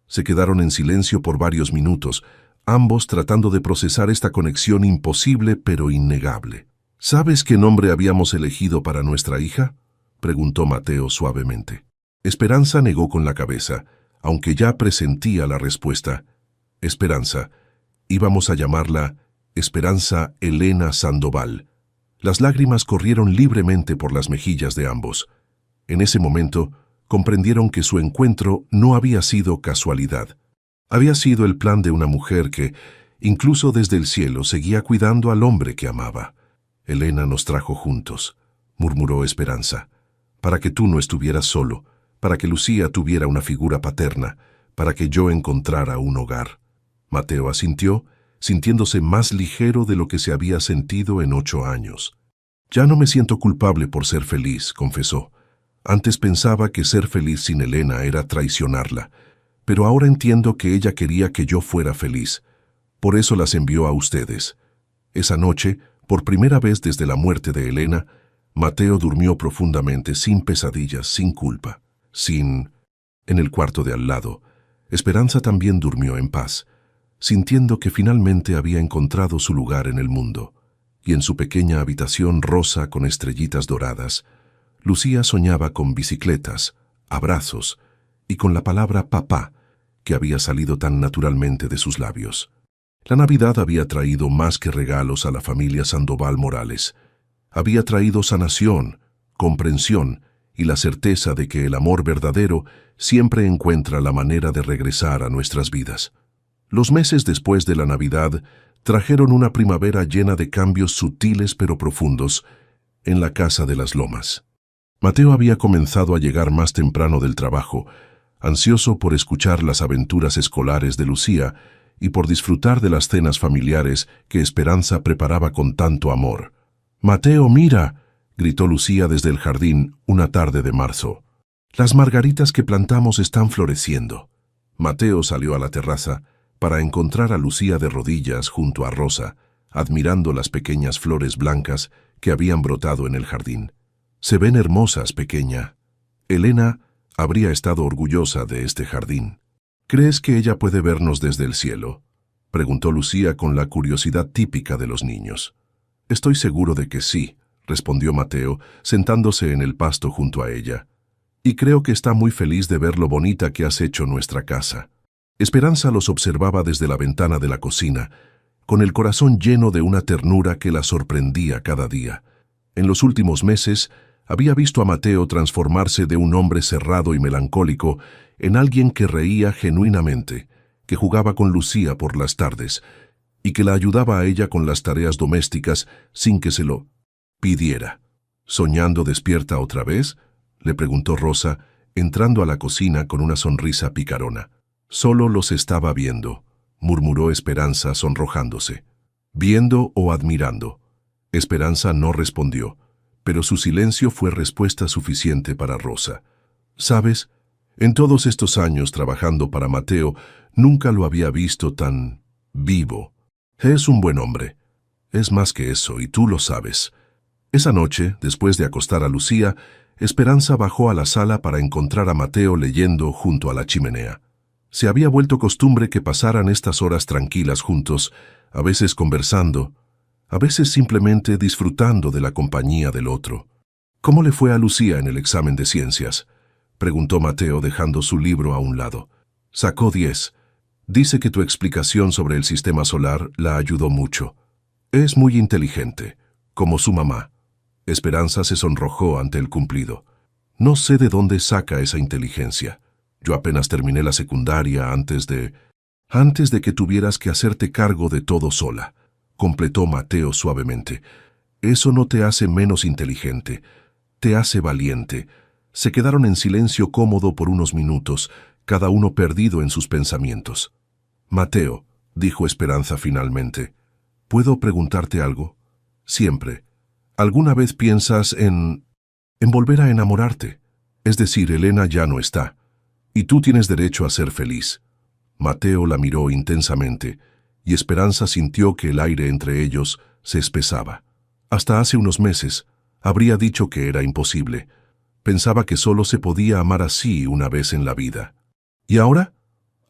Se quedaron en silencio por varios minutos, ambos tratando de procesar esta conexión imposible pero innegable. «¿Sabes qué nombre habíamos elegido para nuestra hija?», preguntó Mateo suavemente. Esperanza negó con la cabeza, aunque ya presentía la respuesta. «Esperanza. Íbamos a llamarla Esperanza Elena Sandoval». Las lágrimas corrieron libremente por las mejillas de ambos. En ese momento, comprendieron que su encuentro no había sido casualidad. Había sido el plan de una mujer que, incluso desde el cielo, seguía cuidando al hombre que amaba. «Elena nos trajo juntos», murmuró Esperanza, «para que tú no estuvieras solo, para que Lucía tuviera una figura paterna, para que yo encontrara un hogar». Mateo asintió, sintiéndose más ligero de lo que se había sentido en 8 años. «Ya no me siento culpable por ser feliz», confesó. «Antes pensaba que ser feliz sin Elena era traicionarla, pero ahora entiendo que ella quería que yo fuera feliz. Por eso las envió a ustedes». Esa noche, por primera vez desde la muerte de Elena, Mateo durmió profundamente, sin pesadillas, sin culpa, sin... En el cuarto de al lado, Esperanza también durmió en paz, sintiendo que finalmente había encontrado su lugar en el mundo. Y en su pequeña habitación rosa con estrellitas doradas, Lucía soñaba con bicicletas, abrazos y con la palabra papá, que había salido tan naturalmente de sus labios. La Navidad había traído más que regalos a la familia Sandoval Morales. Había traído sanación, comprensión y la certeza de que el amor verdadero siempre encuentra la manera de regresar a nuestras vidas. Los meses después de la Navidad trajeron una primavera llena de cambios sutiles pero profundos en la casa de las Lomas. Mateo había comenzado a llegar más temprano del trabajo, ansioso por escuchar las aventuras escolares de Lucía y por disfrutar de las cenas familiares que Esperanza preparaba con tanto amor. «Mateo, mira», gritó Lucía desde el jardín una tarde de marzo. «Las margaritas que plantamos están floreciendo». Mateo salió a la terraza para encontrar a Lucía de rodillas junto a Rosa, admirando las pequeñas flores blancas que habían brotado en el jardín. «Se ven hermosas, pequeña». Elena habría estado orgullosa de este jardín. «¿Crees que ella puede vernos desde el cielo?», preguntó Lucía con la curiosidad típica de los niños. «Estoy seguro de que sí», respondió Mateo, sentándose en el pasto junto a ella. «Y creo que está muy feliz de ver lo bonita que has hecho nuestra casa». Esperanza los observaba desde la ventana de la cocina, con el corazón lleno de una ternura que la sorprendía cada día. En los últimos meses, había visto a Mateo transformarse de un hombre cerrado y melancólico en alguien que reía genuinamente, que jugaba con Lucía por las tardes y que la ayudaba a ella con las tareas domésticas sin que se lo pidiera. «¿Soñando despierta otra vez?», le preguntó Rosa, entrando a la cocina con una sonrisa picarona. «Solo los estaba viendo», murmuró Esperanza sonrojándose. «¿Viendo o admirando?». Esperanza no respondió, pero su silencio fue respuesta suficiente para Rosa. «¿Sabes? En todos estos años trabajando para Mateo, nunca lo había visto tan vivo. Es un buen hombre. Es más que eso, y tú lo sabes». Esa noche, después de acostar a Lucía, Esperanza bajó a la sala para encontrar a Mateo leyendo junto a la chimenea. Se había vuelto costumbre que pasaran estas horas tranquilas juntos, a veces conversando, a veces simplemente disfrutando de la compañía del otro. «¿Cómo le fue a Lucía en el examen de ciencias?», preguntó Mateo dejando su libro a un lado. «Sacó 10. Dice que tu explicación sobre el sistema solar la ayudó mucho. Es muy inteligente, como su mamá». Esperanza se sonrojó ante el cumplido. «No sé de dónde saca esa inteligencia. Yo apenas terminé la secundaria antes de que tuvieras que hacerte cargo de todo sola», completó Mateo suavemente. «Eso no te hace menos inteligente, te hace valiente». Se quedaron en silencio cómodo por unos minutos, cada uno perdido en sus pensamientos. «Mateo», dijo Esperanza finalmente, «¿puedo preguntarte algo?». «Siempre. ¿Alguna vez piensas en volver a enamorarte? Es decir, Elena ya no está, y tú tienes derecho a ser feliz». Mateo la miró intensamente, y Esperanza sintió que el aire entre ellos se espesaba. Hasta hace unos meses habría dicho que era imposible. Pensaba que solo se podía amar así una vez en la vida. ¿Y ahora?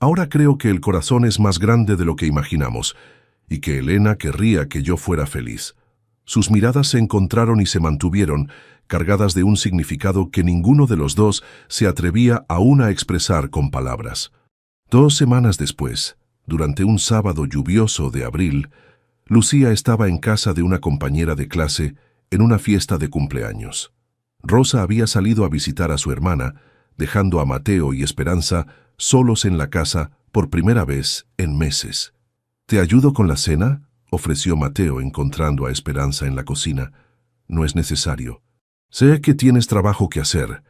Ahora creo que el corazón es más grande de lo que imaginamos, y que Elena querría que yo fuera feliz. Sus miradas se encontraron y se mantuvieron, cargadas de un significado que ninguno de los dos se atrevía aún a expresar con palabras. 2 semanas después, durante un sábado lluvioso de abril, Lucía estaba en casa de una compañera de clase en una fiesta de cumpleaños. Rosa había salido a visitar a su hermana, dejando a Mateo y Esperanza solos en la casa por primera vez en meses. «¿Te ayudo con la cena?», ofreció Mateo encontrando a Esperanza en la cocina. «No es necesario. Sé que tienes trabajo que hacer.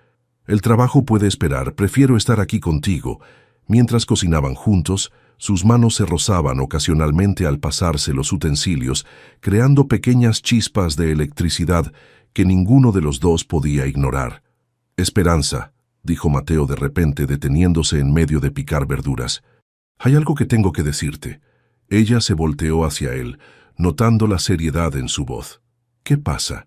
El trabajo puede esperar, prefiero estar aquí contigo». Mientras cocinaban juntos, sus manos se rozaban ocasionalmente al pasarse los utensilios, creando pequeñas chispas de electricidad que ninguno de los dos podía ignorar. «Esperanza», dijo Mateo de repente deteniéndose en medio de picar verduras. «Hay algo que tengo que decirte». Ella se volteó hacia él, notando la seriedad en su voz. «¿Qué pasa?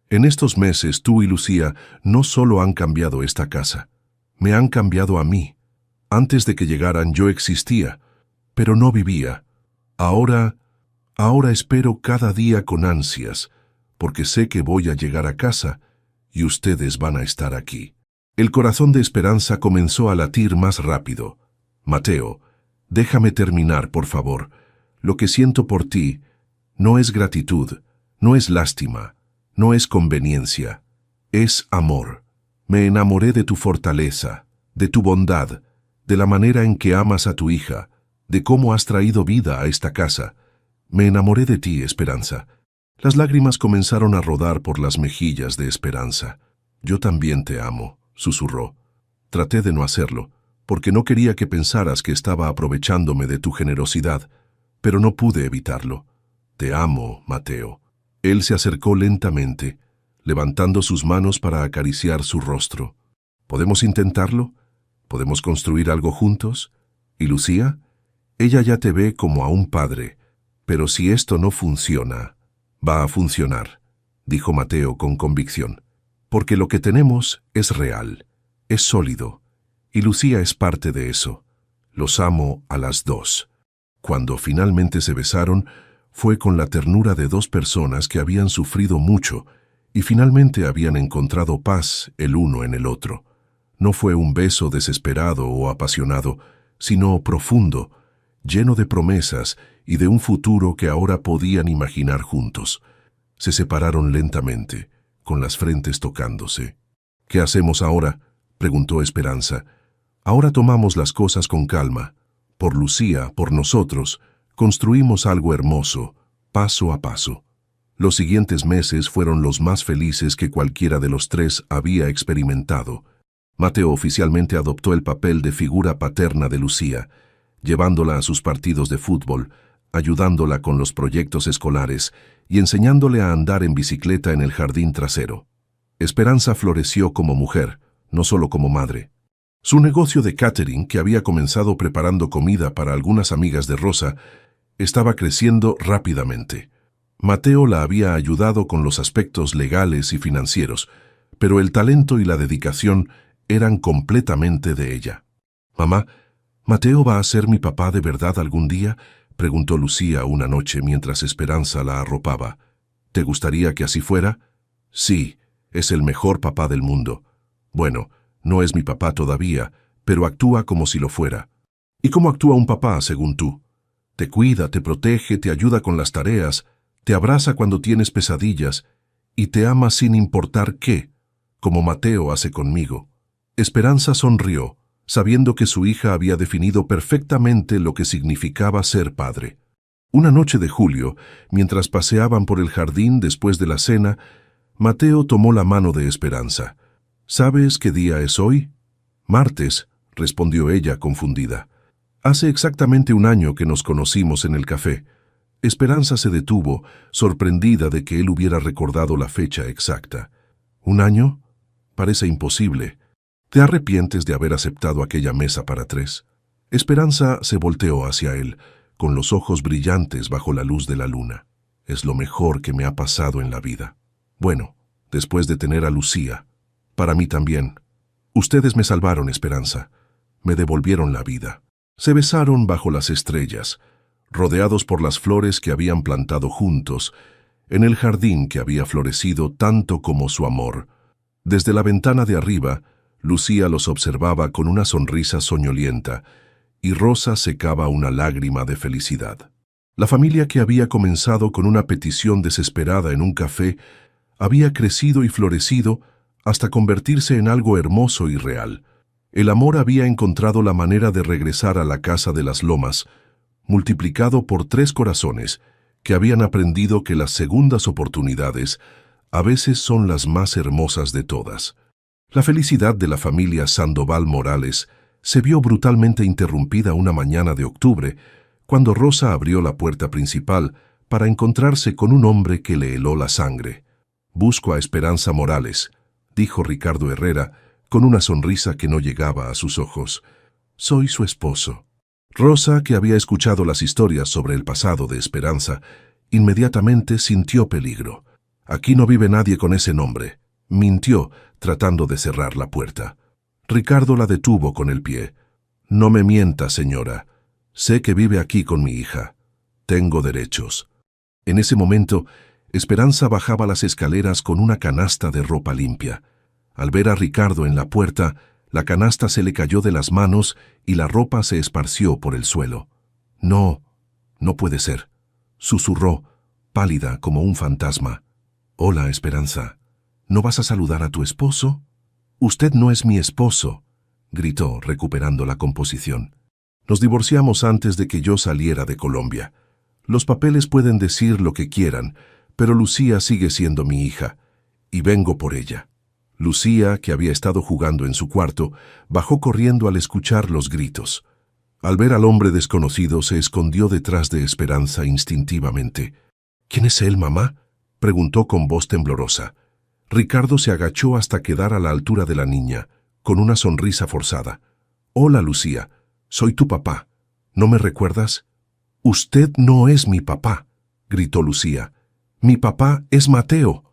En estos meses tú y Lucía no solo han cambiado esta casa, me han cambiado a mí. Antes de que llegaran yo existía, pero no vivía. Ahora espero cada día con ansias, porque sé que voy a llegar a casa y ustedes van a estar aquí». El corazón de Esperanza comenzó a latir más rápido. «Mateo, déjame terminar, por favor. Lo que siento por ti no es gratitud, no es lástima, no es conveniencia, es amor. Me enamoré de tu fortaleza, de tu bondad, de la manera en que amas a tu hija, de cómo has traído vida a esta casa. Me enamoré de ti, Esperanza». Las lágrimas comenzaron a rodar por las mejillas de Esperanza. «Yo también te amo», susurró. «Traté de no hacerlo, porque no quería que pensaras que estaba aprovechándome de tu generosidad, pero no pude evitarlo. Te amo, Mateo». Él se acercó lentamente, levantando sus manos para acariciar su rostro. «¿Podemos intentarlo? ¿Podemos construir algo juntos? ¿Y Lucía? Ella ya te ve como a un padre, pero si esto no funciona, va a funcionar», dijo Mateo con convicción. «Porque lo que tenemos es real, es sólido, y Lucía es parte de eso. Los amo a las dos». Cuando finalmente se besaron, fue con la ternura de dos personas que habían sufrido mucho y finalmente habían encontrado paz el uno en el otro. No fue un beso desesperado o apasionado, sino profundo, lleno de promesas y de un futuro que ahora podían imaginar juntos. Se separaron lentamente, con las frentes tocándose. «¿Qué hacemos ahora?», preguntó Esperanza. «Ahora tomamos las cosas con calma. Por Lucía, por nosotros, construimos algo hermoso, paso a paso». Los siguientes meses fueron los más felices que cualquiera de los tres había experimentado. Mateo oficialmente adoptó el papel de figura paterna de Lucía, llevándola a sus partidos de fútbol, ayudándola con los proyectos escolares y enseñándole a andar en bicicleta en el jardín trasero. Esperanza floreció como mujer, no solo como madre. Su negocio de catering, que había comenzado preparando comida para algunas amigas de Rosa, estaba creciendo rápidamente. Mateo la había ayudado con los aspectos legales y financieros, pero el talento y la dedicación eran completamente de ella. «Mamá, ¿Mateo va a ser mi papá de verdad algún día?», preguntó Lucía una noche mientras Esperanza la arropaba. «¿Te gustaría que así fuera?». «Sí, es el mejor papá del mundo». «Bueno, no es mi papá todavía, pero actúa como si lo fuera». «¿Y cómo actúa un papá, según tú?». «Te cuida, te protege, te ayuda con las tareas, te abraza cuando tienes pesadillas y te ama sin importar qué, como Mateo hace conmigo». Esperanza sonrió, sabiendo que su hija había definido perfectamente lo que significaba ser padre. Una noche de julio, mientras paseaban por el jardín después de la cena, Mateo tomó la mano de Esperanza. «¿Sabes qué día es hoy?». «Martes», respondió ella confundida. «Hace exactamente un año que nos conocimos en el café». Esperanza se detuvo, sorprendida de que él hubiera recordado la fecha exacta. «¿Un año? Parece imposible. ¿Te arrepientes de haber aceptado aquella mesa para tres?». Esperanza se volteó hacia él, con los ojos brillantes bajo la luz de la luna. «Es lo mejor que me ha pasado en la vida. Bueno, después de tener a Lucía. Para mí también. Ustedes me salvaron, Esperanza. Me devolvieron la vida». Se besaron bajo las estrellas, rodeados por las flores que habían plantado juntos, en el jardín que había florecido tanto como su amor. Desde la ventana de arriba, Lucía los observaba con una sonrisa soñolienta, y Rosa secaba una lágrima de felicidad. La familia que había comenzado con una petición desesperada en un café había crecido y florecido hasta convertirse en algo hermoso y real. El amor había encontrado la manera de regresar a la casa de las lomas, multiplicado por 3 corazones que habían aprendido que las segundas oportunidades a veces son las más hermosas de todas. La felicidad de la familia Sandoval Morales se vio brutalmente interrumpida una mañana de octubre, cuando Rosa abrió la puerta principal para encontrarse con un hombre que le heló la sangre. «Busco a Esperanza Morales», dijo Ricardo Herrera, con una sonrisa que no llegaba a sus ojos. «Soy su esposo». Rosa, que había escuchado las historias sobre el pasado de Esperanza, inmediatamente sintió peligro. «Aquí no vive nadie con ese nombre», mintió, tratando de cerrar la puerta. Ricardo la detuvo con el pie. «No me mienta, señora. Sé que vive aquí con mi hija. Tengo derechos». En ese momento, Esperanza bajaba las escaleras con una canasta de ropa limpia. Al ver a Ricardo en la puerta, la canasta se le cayó de las manos y la ropa se esparció por el suelo. «No, no puede ser», susurró, pálida como un fantasma. «Hola, Esperanza. ¿No vas a saludar a tu esposo?» «Usted no es mi esposo», gritó, recuperando la composición. «Nos divorciamos antes de que yo saliera de Colombia. Los papeles pueden decir lo que quieran, pero Lucía sigue siendo mi hija, y vengo por ella». Lucía, que había estado jugando en su cuarto, bajó corriendo al escuchar los gritos. Al ver al hombre desconocido, se escondió detrás de Esperanza instintivamente. «¿Quién es él, mamá?», preguntó con voz temblorosa. Ricardo se agachó hasta quedar a la altura de la niña, con una sonrisa forzada. «Hola, Lucía. Soy tu papá. ¿No me recuerdas?» «Usted no es mi papá», gritó Lucía. «Mi papá es Mateo».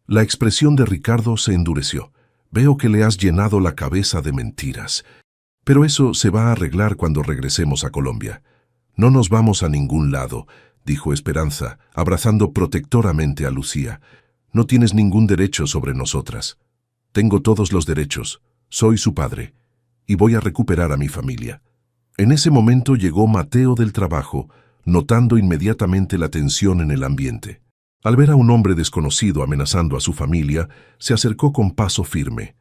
La expresión de Ricardo se endureció. «Veo que le has llenado la cabeza de mentiras. Pero eso se va a arreglar cuando regresemos a Colombia». «No nos vamos a ningún lado», dijo Esperanza, abrazando protectoramente a Lucía. «No tienes ningún derecho sobre nosotras». «Tengo todos los derechos. Soy su padre. Y voy a recuperar a mi familia». En ese momento llegó Mateo del trabajo, notando inmediatamente la tensión en el ambiente. Al ver a un hombre desconocido amenazando a su familia, se acercó con paso firme.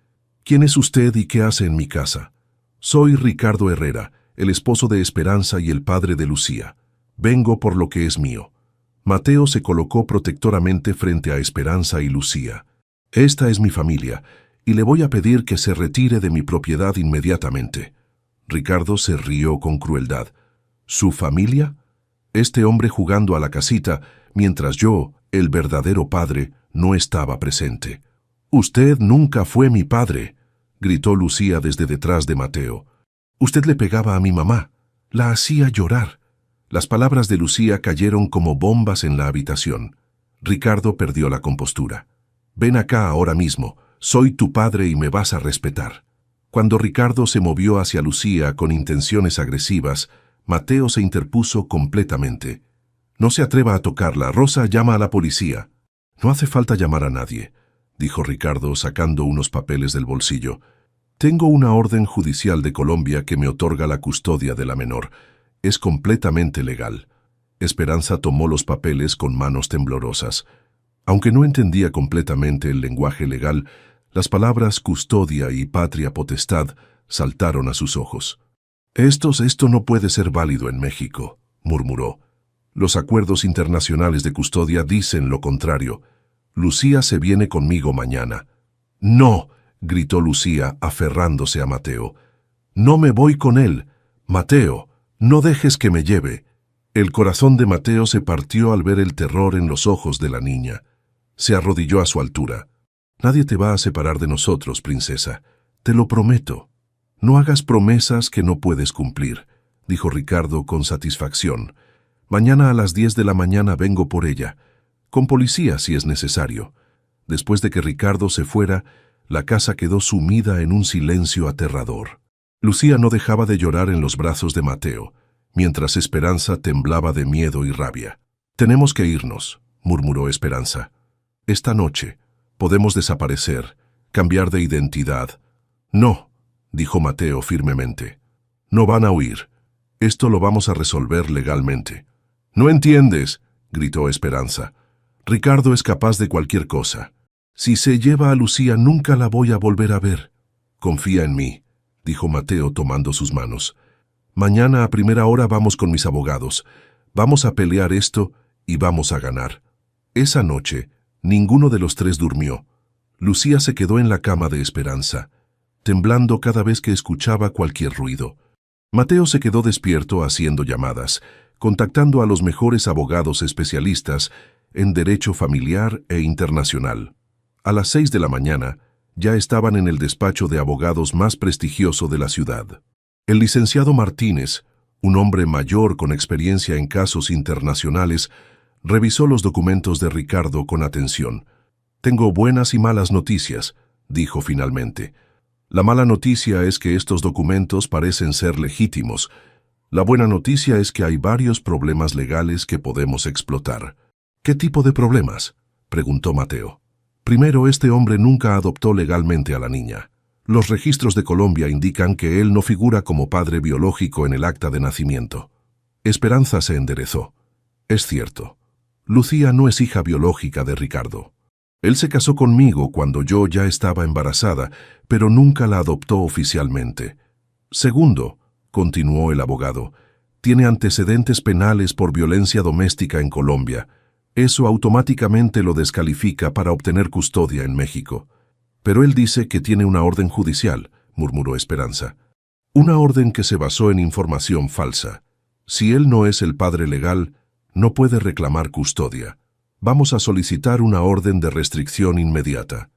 «¿Quién es usted y qué hace en mi casa?» «Soy Ricardo Herrera, el esposo de Esperanza y el padre de Lucía. Vengo por lo que es mío». Mateo se colocó protectoramente frente a Esperanza y Lucía. «Esta es mi familia, y le voy a pedir que se retire de mi propiedad inmediatamente». Ricardo se rió con crueldad. «¿Su familia?» Este hombre jugando a la casita, mientras yo, el verdadero padre, no estaba presente. «Usted nunca fue mi padre», gritó Lucía desde detrás de Mateo. «Usted le pegaba a mi mamá, la hacía llorar». Las palabras de Lucía cayeron como bombas en la habitación. Ricardo perdió la compostura. «Ven acá ahora mismo, soy tu padre y me vas a respetar». Cuando Ricardo se movió hacia Lucía con intenciones agresivas, Mateo se interpuso completamente. «No se atreva a tocarla, Rosa llama a la policía». «No hace falta llamar a nadie», dijo Ricardo sacando unos papeles del bolsillo. «Tengo una orden judicial de Colombia que me otorga la custodia de la menor. Es completamente legal». Esperanza tomó los papeles con manos temblorosas. Aunque no entendía completamente el lenguaje legal, las palabras custodia y patria potestad saltaron a sus ojos. Esto no puede ser válido en México», murmuró. «Los acuerdos internacionales de custodia dicen lo contrario. Lucía se viene conmigo mañana». «No», gritó Lucía, aferrándose a Mateo. «No me voy con él. Mateo, no dejes que me lleve». El corazón de Mateo se partió al ver el terror en los ojos de la niña. Se arrodilló a su altura. «Nadie te va a separar de nosotros, princesa. Te lo prometo». «No hagas promesas que no puedes cumplir», dijo Ricardo con satisfacción. «Mañana a las 10 de la mañana vengo por ella, con policía si es necesario». Después de que Ricardo se fuera, la casa quedó sumida en un silencio aterrador. Lucía no dejaba de llorar en los brazos de Mateo, mientras Esperanza temblaba de miedo y rabia. «Tenemos que irnos», murmuró Esperanza. «Esta noche podemos desaparecer, cambiar de identidad». «No», dijo Mateo firmemente. «No van a huir. Esto lo vamos a resolver legalmente». «No entiendes», gritó Esperanza. «Ricardo es capaz de cualquier cosa. Si se lleva a Lucía, nunca la voy a volver a ver». «Confía en mí», dijo Mateo tomando sus manos. Mañana a primera hora vamos con mis abogados. Vamos a pelear esto y vamos a ganar. Esa noche, ninguno de los tres durmió. Lucía se quedó en la cama de Esperanza, temblando cada vez que escuchaba cualquier ruido. Mateo se quedó despierto haciendo llamadas, contactando a los mejores abogados especialistas en derecho familiar e internacional. A las 6 de la mañana, ya estaban en el despacho de abogados más prestigioso de la ciudad. El licenciado Martínez, un hombre mayor con experiencia en casos internacionales, revisó los documentos de Ricardo con atención. «Tengo buenas y malas noticias», dijo finalmente. «La mala noticia es que estos documentos parecen ser legítimos. La buena noticia es que hay varios problemas legales que podemos explotar». «¿Qué tipo de problemas?», preguntó Mateo. «Primero, este hombre nunca adoptó legalmente a la niña. Los registros de Colombia indican que él no figura como padre biológico en el acta de nacimiento». Esperanza se enderezó. «Es cierto. Lucía no es hija biológica de Ricardo. Él se casó conmigo cuando yo ya estaba embarazada, pero nunca la adoptó oficialmente. Segundo», continuó el abogado, «tiene antecedentes penales por violencia doméstica en Colombia. Eso automáticamente lo descalifica para obtener custodia en México». «Pero él dice que tiene una orden judicial», murmuró Esperanza. «Una orden que se basó en información falsa. Si él no es el padre legal, no puede reclamar custodia. Vamos a solicitar una orden de restricción inmediata».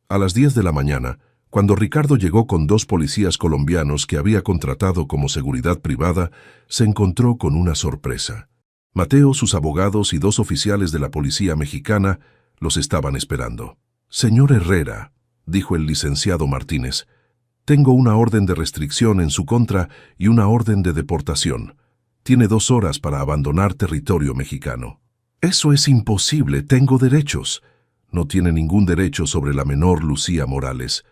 A las 10 de la mañana, cuando Ricardo llegó con 2 policías colombianos que había contratado como seguridad privada, se encontró con una sorpresa. Mateo, sus abogados y 2 oficiales de la policía mexicana los estaban esperando. «Señor Herrera», dijo el licenciado Martínez, «tengo una orden de restricción en su contra y una orden de deportación. Tiene 2 horas para abandonar territorio mexicano». «Eso es imposible, tengo derechos». «No tiene ningún derecho sobre la menor Lucía Morales.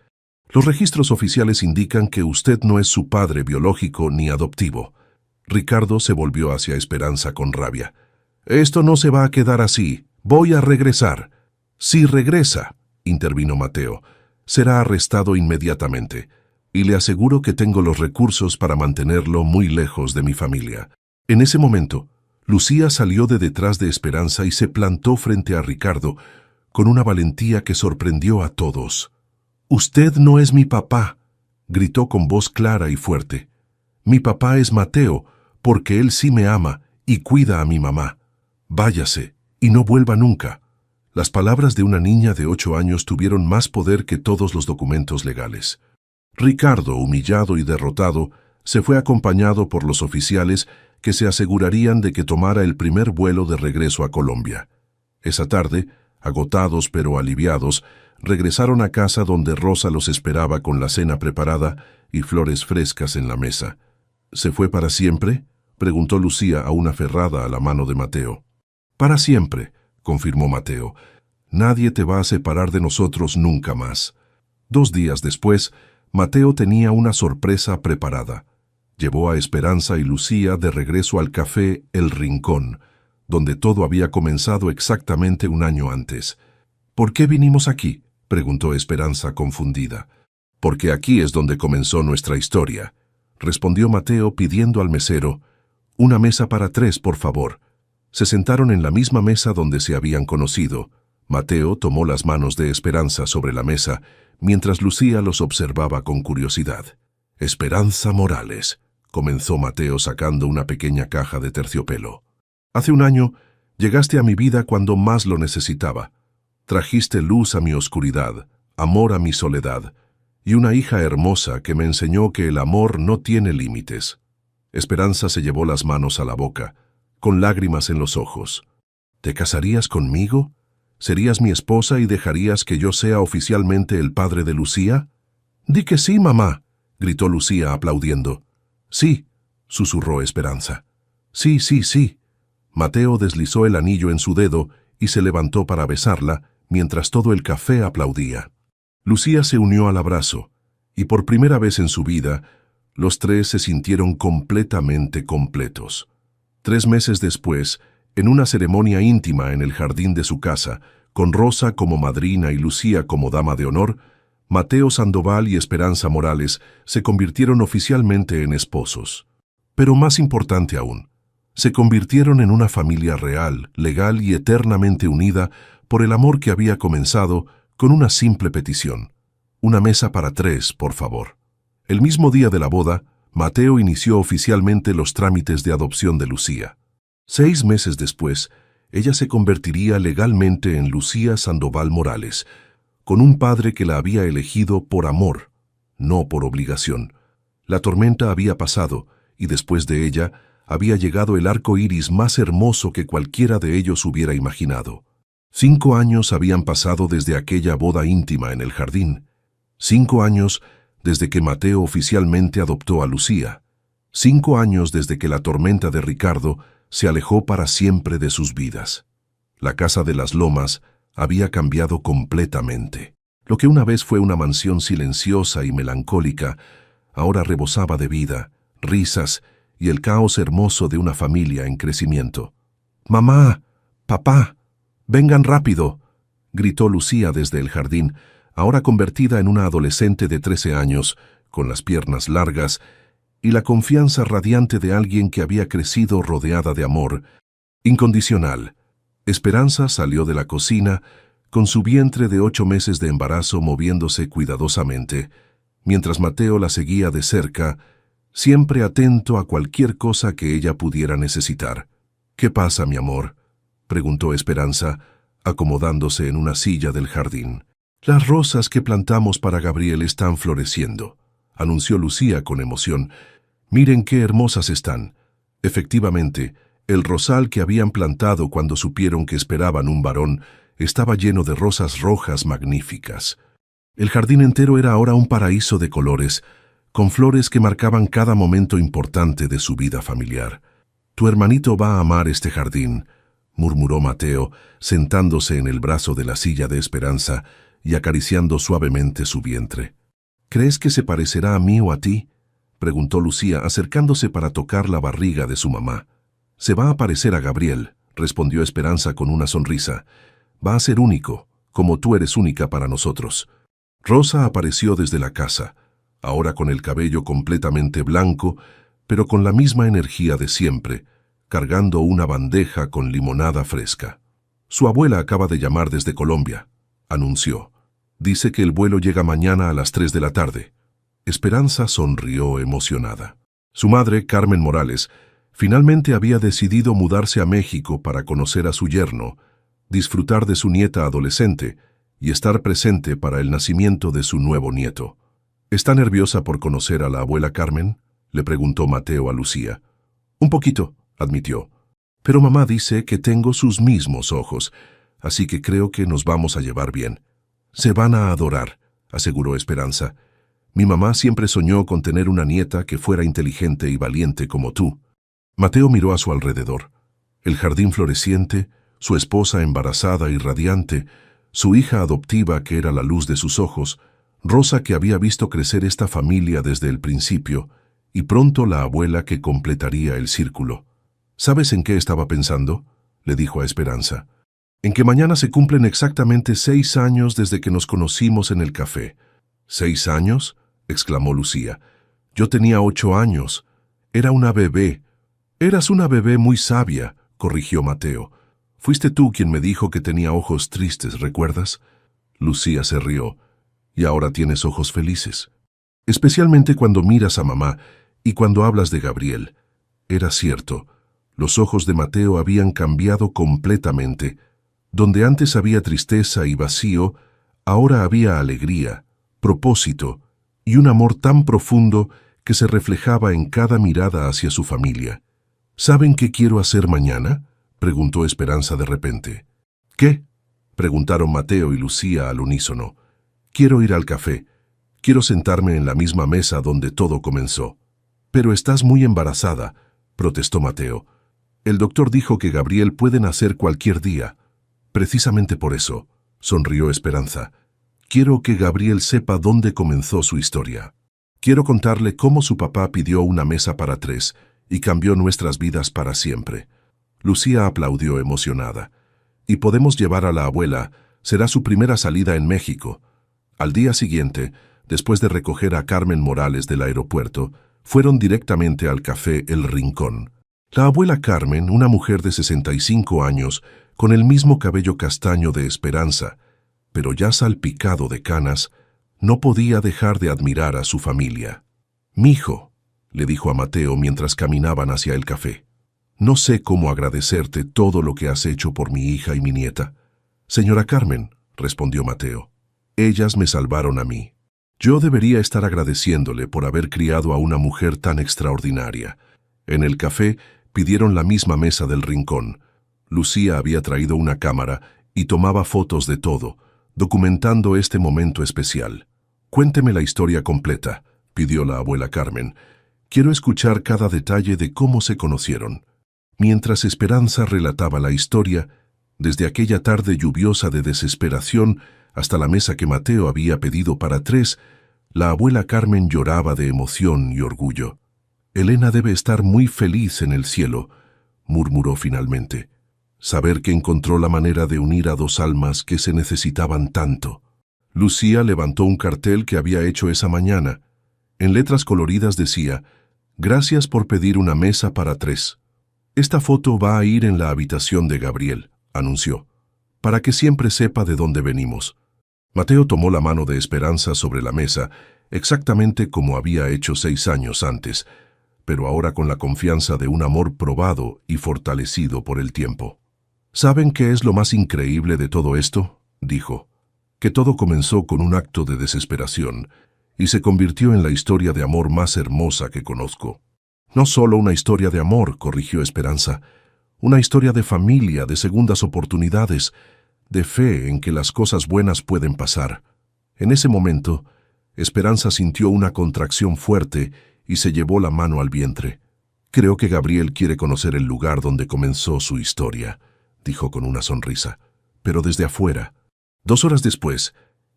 Los registros oficiales indican que usted no es su padre biológico ni adoptivo». Ricardo se volvió hacia Esperanza con rabia. «Esto no se va a quedar así. Voy a regresar». «Si regresa», intervino Mateo, «será arrestado inmediatamente. Y le aseguro que tengo los recursos para mantenerlo muy lejos de mi familia». En ese momento, Lucía salió de detrás de Esperanza y se plantó frente a Ricardo con una valentía que sorprendió a todos. «Usted no es mi papá», gritó con voz clara y fuerte. «Mi papá es Mateo, porque él sí me ama y cuida a mi mamá. Váyase y no vuelva nunca». Las palabras de una niña de 8 años tuvieron más poder que todos los documentos legales. Ricardo, humillado y derrotado, se fue acompañado por los oficiales que se asegurarían de que tomara el primer vuelo de regreso a Colombia. Esa tarde, agotados pero aliviados, regresaron a casa donde Rosa los esperaba con la cena preparada y flores frescas en la mesa. «¿Se fue para siempre?», preguntó Lucía aún aferrada a la mano de Mateo. «Para siempre», confirmó Mateo. «Nadie te va a separar de nosotros nunca más». 2 días después, Mateo tenía una sorpresa preparada. Llevó a Esperanza y Lucía de regreso al café El Rincón, donde todo había comenzado exactamente 1 año antes. «¿Por qué vinimos aquí?», preguntó Esperanza confundida. «Porque aquí es donde comenzó nuestra historia», respondió Mateo pidiendo al mesero: «Una mesa para 3, por favor». Se sentaron en la misma mesa donde se habían conocido. Mateo tomó las manos de Esperanza sobre la mesa, mientras Lucía los observaba con curiosidad. «Esperanza Morales», comenzó Mateo sacando una pequeña caja de terciopelo. «Hace 1 año llegaste a mi vida cuando más lo necesitaba. Trajiste luz a mi oscuridad, amor a mi soledad, y una hija hermosa que me enseñó que el amor no tiene límites». Esperanza se llevó las manos a la boca, con lágrimas en los ojos. «¿Te casarías conmigo? ¿Serías mi esposa y dejarías que yo sea oficialmente el padre de Lucía?» «Di que sí, mamá», gritó Lucía aplaudiendo. «Sí», susurró Esperanza. «Sí, sí, sí». Mateo deslizó el anillo en su dedo y se levantó para besarla, mientras todo el café aplaudía. Lucía se unió al abrazo, y por primera vez en su vida, los 3 se sintieron completamente completos. 3 meses después, en una ceremonia íntima en el jardín de su casa, con Rosa como madrina y Lucía como dama de honor, Mateo Sandoval y Esperanza Morales se convirtieron oficialmente en esposos. Pero más importante aún, se convirtieron en una familia real, legal y eternamente unida por el amor que había comenzado con una simple petición. Una mesa para 3, por favor. El mismo día de la boda, Mateo inició oficialmente los trámites de adopción de Lucía. 6 meses después, ella se convertiría legalmente en Lucía Sandoval Morales, con un padre que la había elegido por amor, no por obligación. La tormenta había pasado, y después de ella había llegado el arco iris más hermoso que cualquiera de ellos hubiera imaginado. 5 años habían pasado desde aquella boda íntima en el jardín. 5 años desde que Mateo oficialmente adoptó a Lucía. 5 años desde que la tormenta de Ricardo se alejó para siempre de sus vidas. La casa de las Lomas había cambiado completamente. Lo que una vez fue una mansión silenciosa y melancólica, ahora rebosaba de vida, risas y el caos hermoso de una familia en crecimiento. «¡Mamá! ¡Papá! ¡Vengan rápido!», gritó Lucía desde el jardín, ahora convertida en una adolescente de 13 años, con las piernas largas y la confianza radiante de alguien que había crecido rodeada de amor incondicional. Esperanza salió de la cocina con su vientre de 8 meses de embarazo moviéndose cuidadosamente, mientras Mateo la seguía de cerca, siempre atento a cualquier cosa que ella pudiera necesitar. «¿Qué pasa, mi amor?», preguntó Esperanza, acomodándose en una silla del jardín. «Las rosas que plantamos para Gabriel están floreciendo», anunció Lucía con emoción. «Miren qué hermosas están». Efectivamente, el rosal que habían plantado cuando supieron que esperaban un varón estaba lleno de rosas rojas magníficas. El jardín entero era ahora un paraíso de colores, con flores que marcaban cada momento importante de su vida familiar. «Tu hermanito va a amar este jardín», murmuró Mateo, sentándose en el brazo de la silla de Esperanza y acariciando suavemente su vientre. «¿Crees que se parecerá a mí o a ti?», preguntó Lucía, acercándose para tocar la barriga de su mamá. «Se va a parecer a Gabriel», respondió Esperanza con una sonrisa. «Va a ser único, como tú eres única para nosotros». Rosa apareció desde la casa, ahora con el cabello completamente blanco, pero con la misma energía de siempre, cargando una bandeja con limonada fresca. «Su abuela acaba de llamar desde Colombia», anunció. «Dice que el vuelo llega mañana a las 3 de la tarde». Esperanza sonrió emocionada. Su madre, Carmen Morales, finalmente había decidido mudarse a México para conocer a su yerno, disfrutar de su nieta adolescente y estar presente para el nacimiento de su nuevo nieto. «¿Está nerviosa por conocer a la abuela Carmen?», le preguntó Mateo a Lucía. «Un poquito», admitió. «Pero mamá dice que tengo sus mismos ojos, así que creo que nos vamos a llevar bien». «Se van a adorar», aseguró Esperanza. «Mi mamá siempre soñó con tener una nieta que fuera inteligente y valiente como tú». Mateo miró a su alrededor. El jardín floreciente, su esposa embarazada y radiante, su hija adoptiva que era la luz de sus ojos, Rosa que había visto crecer esta familia desde el principio, y pronto la abuela que completaría el círculo. «¿Sabes en qué estaba pensando?», le dijo a Esperanza. «En que mañana se cumplen exactamente 6 años desde que nos conocimos en el café». «¿6 años?», exclamó Lucía. «Yo tenía 8 años. Era una bebé». «Eras una bebé muy sabia», corrigió Mateo. «Fuiste tú quien me dijo que tenía ojos tristes, ¿recuerdas?». Lucía se rió. «Y ahora tienes ojos felices. Especialmente cuando miras a mamá y cuando hablas de Gabriel». Era cierto. Los ojos de Mateo habían cambiado completamente. Donde antes había tristeza y vacío, ahora había alegría, propósito y un amor tan profundo que se reflejaba en cada mirada hacia su familia. «¿Saben qué quiero hacer mañana?», preguntó Esperanza de repente. «¿Qué?», preguntaron Mateo y Lucía al unísono. «Quiero ir al café. Quiero sentarme en la misma mesa donde todo comenzó». «Pero estás muy embarazada», protestó Mateo. «El doctor dijo que Gabriel puede nacer cualquier día». «Precisamente por eso», sonrió Esperanza. «Quiero que Gabriel sepa dónde comenzó su historia. Quiero contarle cómo su papá pidió una mesa para 3 y cambió nuestras vidas para siempre». Lucía aplaudió emocionada. «Y podemos llevar a la abuela. Será su primera salida en México». Al día siguiente, después de recoger a Carmen Morales del aeropuerto, fueron directamente al café El Rincón. La abuela Carmen, una mujer de 65 años, con el mismo cabello castaño de Esperanza, pero ya salpicado de canas, no podía dejar de admirar a su familia. «Mijo», le dijo a Mateo mientras caminaban hacia el café, «no sé cómo agradecerte todo lo que has hecho por mi hija y mi nieta». «Señora Carmen», respondió Mateo, «ellas me salvaron a mí. Yo debería estar agradeciéndole por haber criado a una mujer tan extraordinaria». En el café pidieron la misma mesa del rincón. Lucía había traído una cámara y tomaba fotos de todo, documentando este momento especial. «Cuénteme la historia completa», pidió la abuela Carmen. «Quiero escuchar cada detalle de cómo se conocieron». Mientras Esperanza relataba la historia, desde aquella tarde lluviosa de desesperación hasta la mesa que Mateo había pedido para 3, la abuela Carmen lloraba de emoción y orgullo. «Elena debe estar muy feliz en el cielo», murmuró finalmente. «Saber que encontró la manera de unir a 2 almas que se necesitaban tanto». Lucía levantó un cartel que había hecho esa mañana. En letras coloridas decía: «Gracias por pedir una mesa para 3. Esta foto va a ir en la habitación de Gabriel», anunció, «para que siempre sepa de dónde venimos». Mateo tomó la mano de Esperanza sobre la mesa, exactamente como había hecho 6 años antes, pero ahora con la confianza de un amor probado y fortalecido por el tiempo. «¿Saben qué es lo más increíble de todo esto?», dijo. «Que todo comenzó con un acto de desesperación y se convirtió en la historia de amor más hermosa que conozco». «No solo una historia de amor», corrigió Esperanza, «una historia de familia, de segundas oportunidades, de fe en que las cosas buenas pueden pasar». En ese momento, Esperanza sintió una contracción fuerte y se llevó la mano al vientre. «Creo que Gabriel quiere conocer el lugar donde comenzó su historia», dijo con una sonrisa, «pero desde afuera». 2 horas después,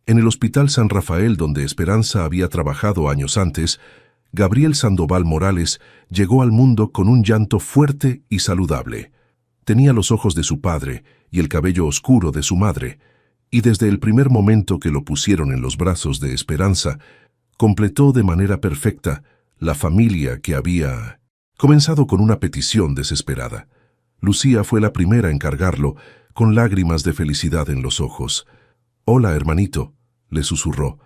en el Hospital San Rafael donde Esperanza había trabajado años antes, Gabriel Sandoval Morales llegó al mundo con un llanto fuerte y saludable. Tenía los ojos de su padre y el cabello oscuro de su madre, y desde el primer momento que lo pusieron en los brazos de Esperanza, completó de manera perfecta la familia que había comenzado con una petición desesperada. Lucía fue la primera en cargarlo, con lágrimas de felicidad en los ojos. «Hola, hermanito», le susurró.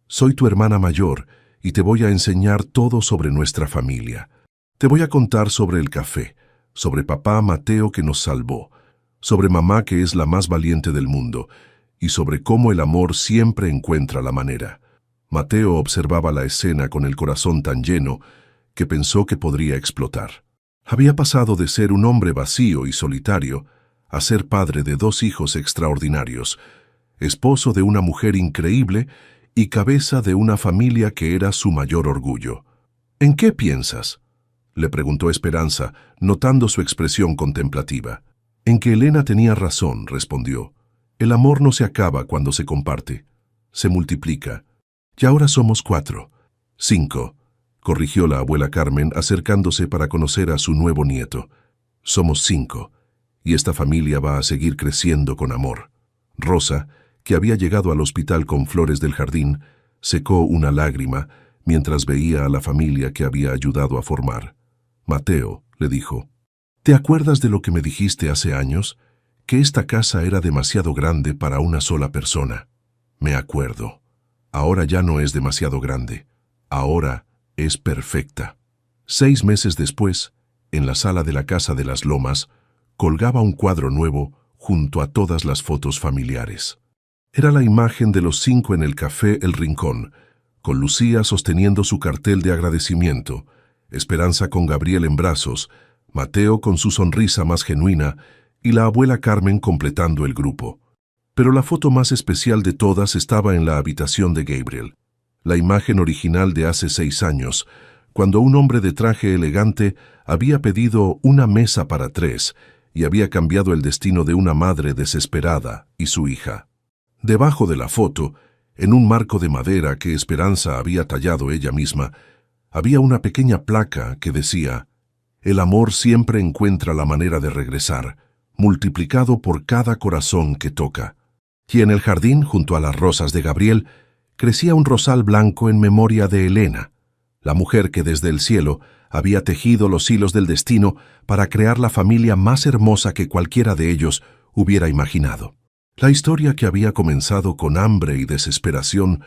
«Soy tu hermana mayor y te voy a enseñar todo sobre nuestra familia. Te voy a contar sobre el café, sobre papá Mateo que nos salvó, sobre mamá que es la más valiente del mundo, y sobre cómo el amor siempre encuentra la manera». Mateo observaba la escena con el corazón tan lleno que pensó que podría explotar. Había pasado de ser un hombre vacío y solitario a ser padre de 2 hijos extraordinarios, esposo de una mujer increíble y cabeza de una familia que era su mayor orgullo. «¿En qué piensas?», le preguntó Esperanza, notando su expresión contemplativa. «En que Elena tenía razón», respondió. «El amor no se acaba cuando se comparte, se multiplica. Y ahora somos 4. 5, corrigió la abuela Carmen acercándose para conocer a su nuevo nieto. «Somos 5, y esta familia va a seguir creciendo con amor». Rosa, que había llegado al hospital con flores del jardín, secó una lágrima mientras veía a la familia que había ayudado a formar. «Mateo», le dijo, «¿te acuerdas de lo que me dijiste hace años? Que esta casa era demasiado grande para una sola persona». «Me acuerdo. Ahora ya no es demasiado grande. Ahora es perfecta». 6 meses después, en la sala de la Casa de las Lomas, colgaba un cuadro nuevo junto a todas las fotos familiares. Era la imagen de los 5 en el café El Rincón, con Lucía sosteniendo su cartel de agradecimiento, Esperanza con Gabriel en brazos, Mateo con su sonrisa más genuina y la abuela Carmen completando el grupo. Pero la foto más especial de todas estaba en la habitación de Gabriel, la imagen original de hace 6 años, cuando un hombre de traje elegante había pedido una mesa para 3 y había cambiado el destino de una madre desesperada y su hija. Debajo de la foto, en un marco de madera que Esperanza había tallado ella misma, había una pequeña placa que decía: «El amor siempre encuentra la manera de regresar, multiplicado por cada corazón que toca». Y en el jardín, junto a las rosas de Gabriel, crecía un rosal blanco en memoria de Elena, la mujer que desde el cielo había tejido los hilos del destino para crear la familia más hermosa que cualquiera de ellos hubiera imaginado. La historia que había comenzado con hambre y desesperación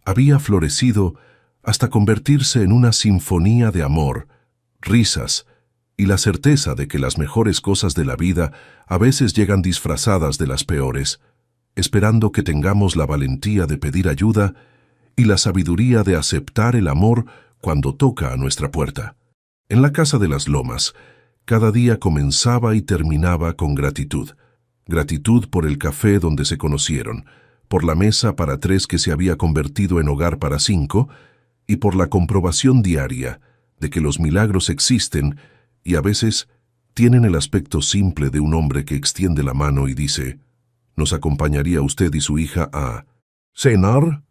había florecido hasta convertirse en una sinfonía de amor, risas y la certeza de que las mejores cosas de la vida a veces llegan disfrazadas de las peores, esperando que tengamos la valentía de pedir ayuda y la sabiduría de aceptar el amor cuando toca a nuestra puerta. En la casa de las Lomas, cada día comenzaba y terminaba con gratitud. Gratitud por el café donde se conocieron, por la mesa para 3 que se había convertido en hogar para 5, y por la comprobación diaria de que los milagros existen y a veces tienen el aspecto simple de un hombre que extiende la mano y dice: ¿Nos acompañaría usted y su hija a cenar?